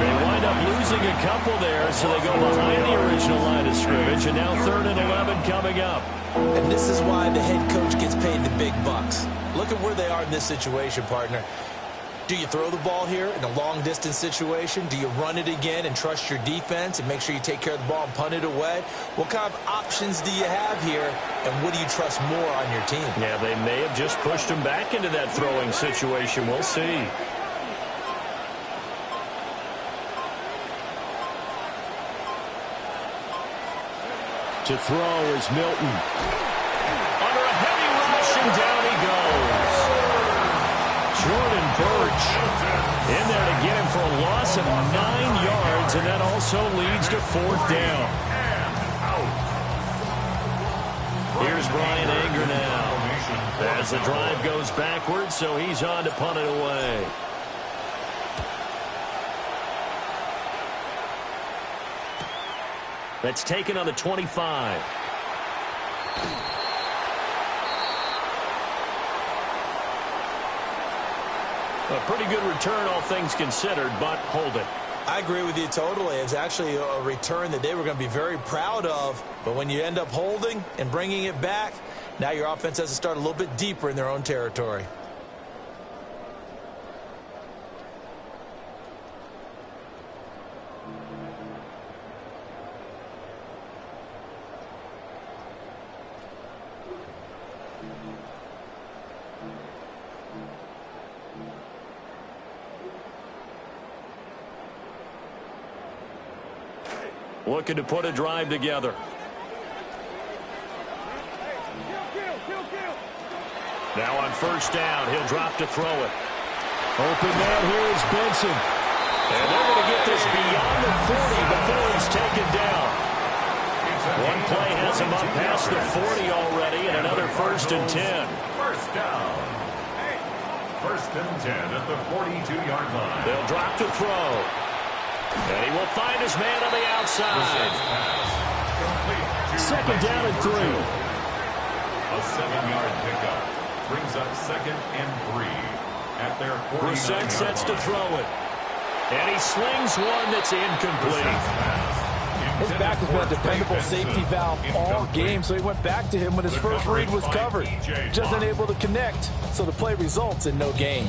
They wind up losing a couple there, so they go behind the original line of scrimmage, and now 3rd and 11 coming up. And this is why the head coach gets paid the big bucks. Look at where they are in this situation, partner. Do you throw the ball here in a long-distance situation? Do you run it again and trust your defense and make sure you take care of the ball and punt it away? What kind of options do you have here, and what do you trust more on your team? Yeah, they may have just pushed him back into that throwing situation. We'll see. To throw is Milton. Under a heavy rush, and down he goes. Jordan Birch in there to get him for a loss of 9 yards, and that also leads to 4th down. Here's Brian Anger now as the drive goes backwards, so he's on to punt it away. That's taken on the 25. A pretty good return, all things considered, but hold it. I agree with you totally. It's actually a return that they were going to be very proud of. But when you end up holding and bringing it back, now your offense has to start a little bit deeper in their own territory. looking to put a drive together. Now on first down, he'll drop to throw it. Open man here is Benson. And they're going to get this beyond the 40 before he's taken down. One play has him up past the 40 already, and another 1st and 10. First down. 1st and 10 at the 42-yard line. They'll drop to throw. And he will find his man on the outside. 2nd down and 3. A 7-yard pickup brings up 2nd and 3 at their 49-yard line. Brissett sets to throw it. And he slings one that's incomplete. His back has been a dependable safety valve all game, so he went back to him when his first read was covered. Just unable to connect, so the play results in no gain.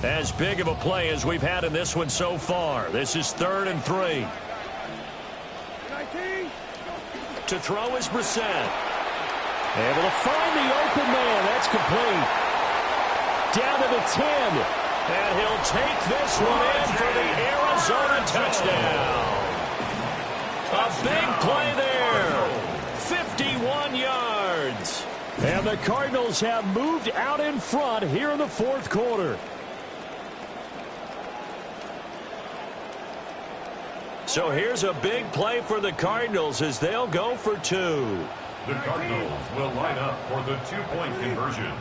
As big of a play as we've had in this one so far. This is 3rd and 3. To throw is Brissett. Able to find the open man. That's complete. Down to the 10. And he'll take this one in for the Arizona touchdown. A big play there. 51 yards. And the Cardinals have moved out in front here in the 4th quarter. So here's a big play for the Cardinals as they'll go for 2. The Cardinals will line up for the 2-point conversion.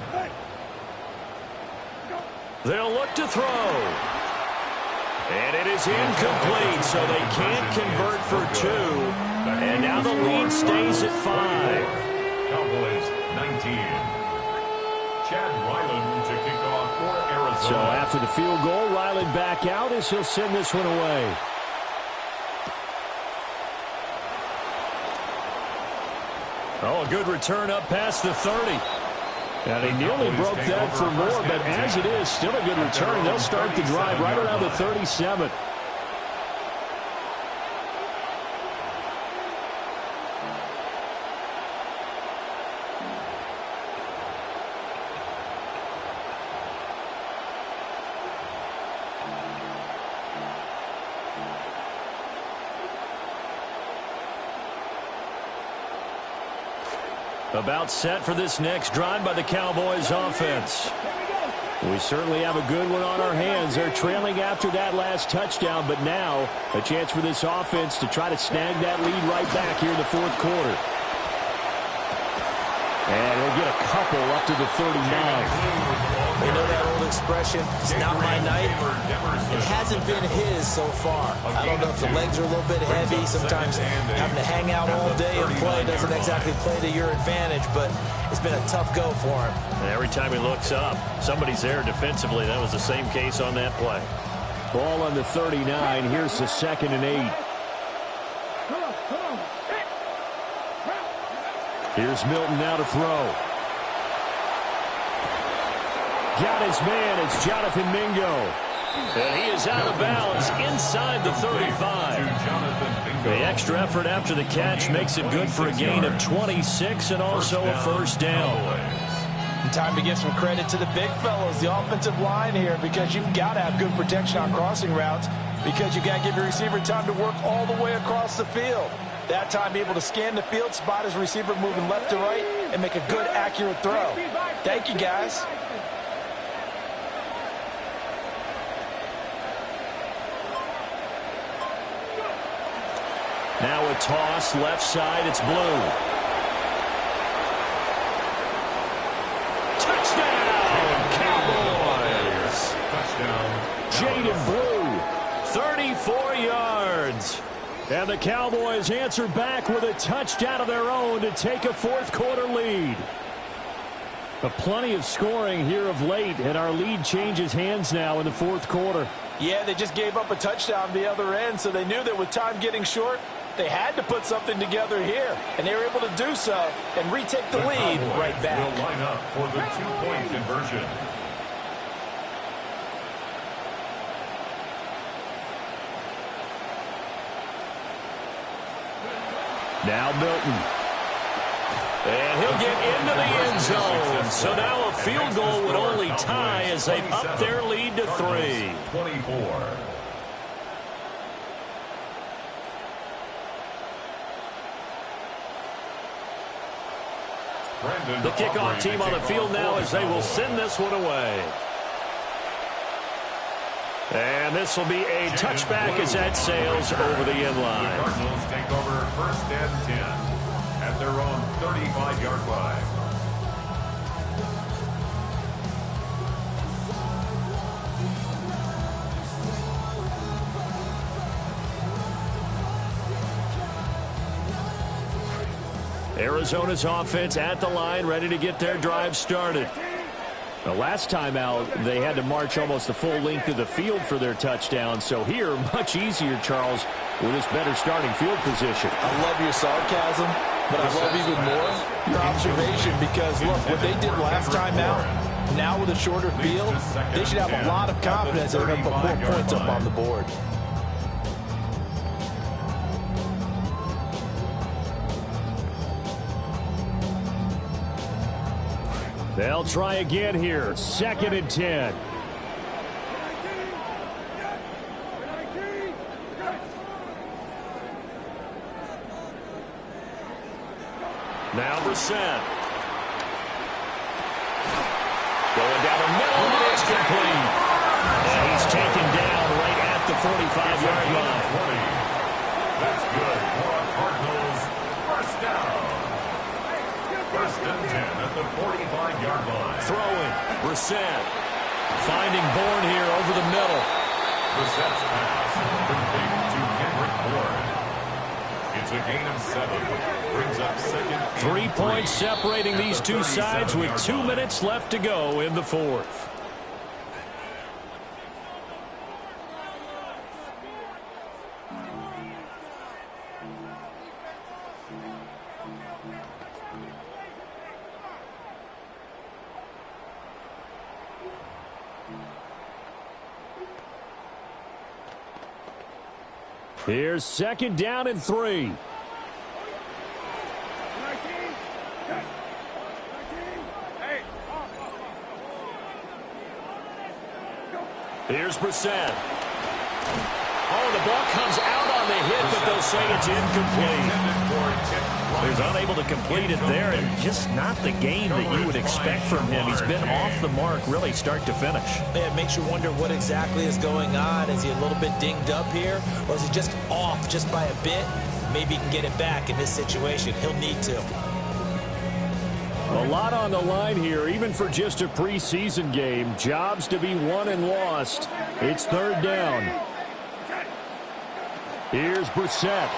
They'll look to throw. And it is incomplete, so they can't convert for 2. And now the lead stays at 5. Cowboys 19. Chad Ryland to kick off for Arizona. So after the field goal, Ryland back out as he'll send this one away. Oh, a good return up past the 30. And he nearly broke that for more, but as it is, still a good return. They'll start the drive right around the 37. About set for this next drive by the Cowboys offense. We certainly have a good one on our hands. They're trailing after that last touchdown, but now a chance for this offense to try to snag that lead right back here in the 4th quarter. And he'll get a couple up to the 39. You know that old expression, it's not my night. It hasn't been his so far. I don't know if the legs are a little bit heavy. Sometimes having to hang out all day and play doesn't exactly play to your advantage, but it's been a tough go for him. And every time he looks up, somebody's there defensively. That was the same case on that play. Ball on the 39. Here's the 2nd and 8. Here's Milton now to throw. Got his man. It's Jonathan Mingo. And he is out of bounds inside the 35. The extra effort after the catch makes it good for a gain of 26 and also a 1st down. And time to give some credit to the big fellows, the offensive line here, because you've got to have good protection on crossing routes because you've got to give your receiver time to work all the way across the field. That time, be able to scan the field, spot his receiver moving left to right, and make a good, accurate throw. Thank you, guys. Now a toss, left side, it's Blue. Touchdown, Cowboys! Touchdown. Jaden Blue, 34 yards. And the Cowboys answer back with a touchdown of their own to take a 4th quarter lead. But plenty of scoring here of late, and our lead changes hands now in the 4th quarter. Yeah, they just gave up a touchdown the other end, so they knew that with time getting short, they had to put something together here, and they were able to do so and retake the lead right back. Will line up for the 2-point conversion. Now Milton. And he'll get into the end zone. So now a field goal would only tie as they've upped their lead to 3. 24. The kickoff team on the field now as they will send this one away. And this will be a touchback as that sails over the end line. The Cardinals take over 1st and 10 at their own 35-yard line. Arizona's offense at the line, ready to get their drive started. The last time out, they had to march almost the full length of the field for their touchdown. So here, much easier, Charles, with this better starting field position. I love your sarcasm, but I love even more your observation because, look, what they did last time out, now with a shorter field, they should have a lot of confidence that they're going to put more points up on the board. They'll try again here. 2nd and 10. Now Brissett. Going down the middle, and it's complete. And he's taken down right at the 45-yard line. That's good for a Cardinals first down. 1st and 10 at the 45-yard line. Throwing. Brissett. Finding Bourne here over the middle. Brissett's pass complete to Kendrick Bourne. It's a gain of 7. Brings up 2nd. 3 points separating these two sides with 2 minutes left to go in the 4th. Here's 2nd down and 3. Here's Brissett. Oh, the ball comes out on the hit, but they'll say it's incomplete. He's unable to complete it there, and just not the game that you would expect from him. He's been off the mark really start to finish. Yeah, it makes you wonder what exactly is going on. Is he a little bit dinged up here, or is he just off just by a bit? Maybe he can get it back in this situation. He'll need to. A lot on the line here, even for just a preseason game. Jobs to be won and lost. It's 3rd down. Here's Brissett.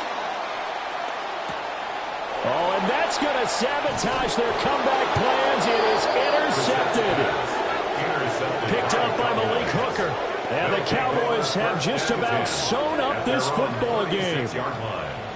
Oh, and that's going to sabotage their comeback plans. It is intercepted. Picked up by Malik Hooker. And the Cowboys have just about sewn up this football game.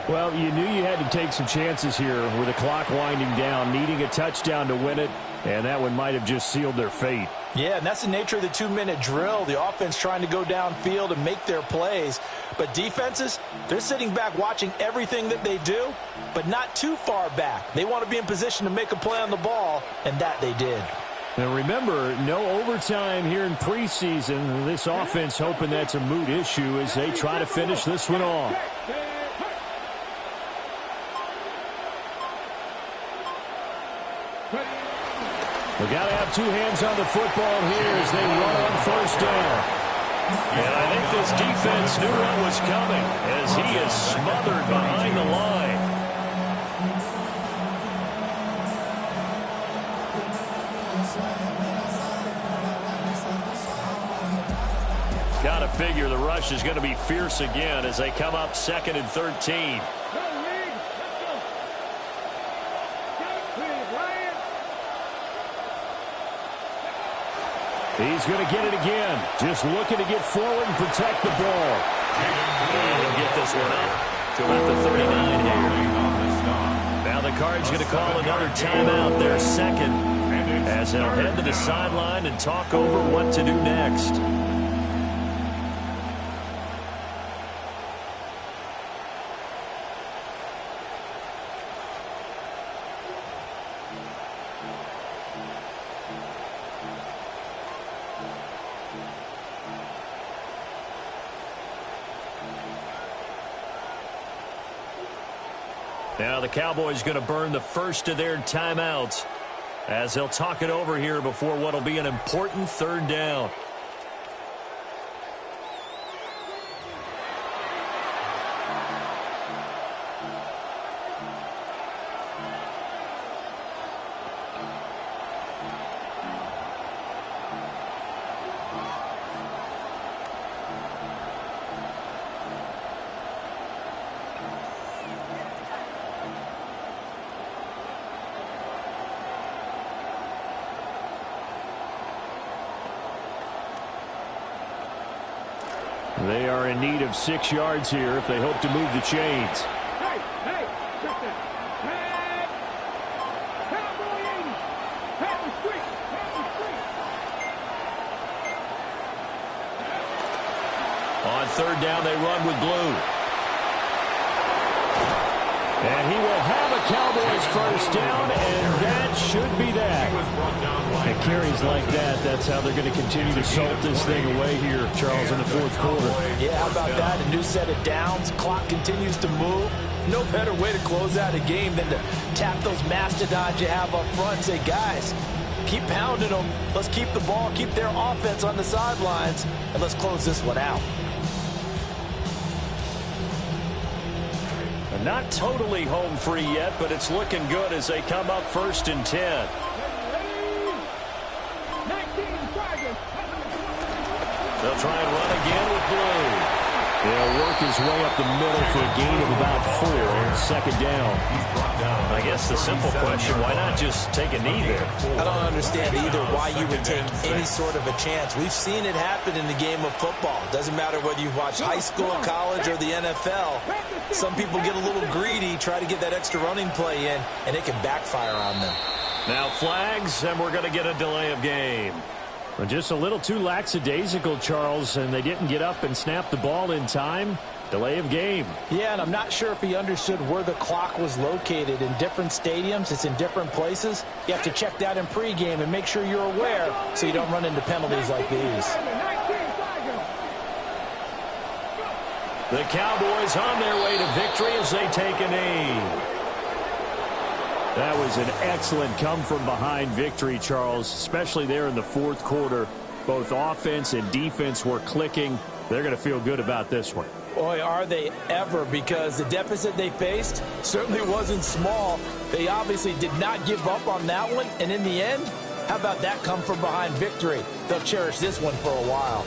Well, you knew you had to take some chances here with the clock winding down, needing a touchdown to win it, and that one might have just sealed their fate. Yeah, and that's the nature of the 2-minute drill. The offense trying to go downfield and make their plays. But defenses, they're sitting back watching everything that they do, but not too far back. They want to be in position to make a play on the ball, and that they did. Now remember, no overtime here in preseason. This offense hoping that's a moot issue as they try to finish this one off. We got to have 2 hands on the football here as they run on 1st down. And I think this defense knew what was coming as he is smothered behind the line. Got to figure the rush is going to be fierce again as they come up 2nd and 13. He's going to get it again. Just looking to get forward and protect the ball. And he'll get this one up to about the 39 here. Now the Cards going to call another timeout, their 2nd, as they'll head to the sideline and talk over what to do next. Now the Cowboys going to burn the first of their timeouts as they'll talk it over here before what will be an important third down. They are in need of 6 yards here if they hope to move the chains. Hey, Tristan. Hey. Cowboy 80. Happy street. On third down, they run with blue. And he will have a Cowboys first down, and that should be that. And carries like that, that's how they're going to continue to salt this thing away here, Charles, in the fourth quarter. Yeah, how about that? A new set of downs. Clock continues to move. No better way to close out a game than to tap those mastodons you have up front and say, guys, keep pounding them. Let's keep the ball, keep their offense on the sidelines, and let's close this one out. Not totally home free yet, but it's looking good as they come up 1st and 10. 19 Tigers. They'll try and run again with blue. They'll work his way up the middle for a gain of about 4 on second down. I guess the simple question, why not just take a knee there? I don't understand either why you would take any sort of a chance. We've seen it happen in the game of football. Doesn't matter whether you've watched high school, college, or the NFL. Some people get a little greedy, try to get that extra running play in, and it can backfire on them. Now flags, and we're going to get a delay of game. Well, just a little too lackadaisical, Charles, and they didn't get up and snap the ball in time. Delay of game. Yeah, and I'm not sure if he understood where the clock was located. In different stadiums, it's in different places. You have to check that in pregame and make sure you're aware so you don't run into penalties like these. The Cowboys on their way to victory as they take a knee. That was an excellent come-from-behind victory, Charles, especially there in the fourth quarter. Both offense and defense were clicking. They're going to feel good about this one. Boy, are they ever, because the deficit they faced certainly wasn't small. They obviously did not give up on that one, and in the end, how about that come-from-behind victory? They'll cherish this one for a while.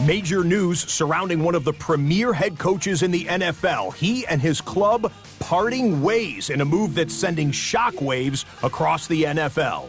Major news surrounding one of the premier head coaches in the NFL. He and his club parting ways in a move that's sending shockwaves across the NFL.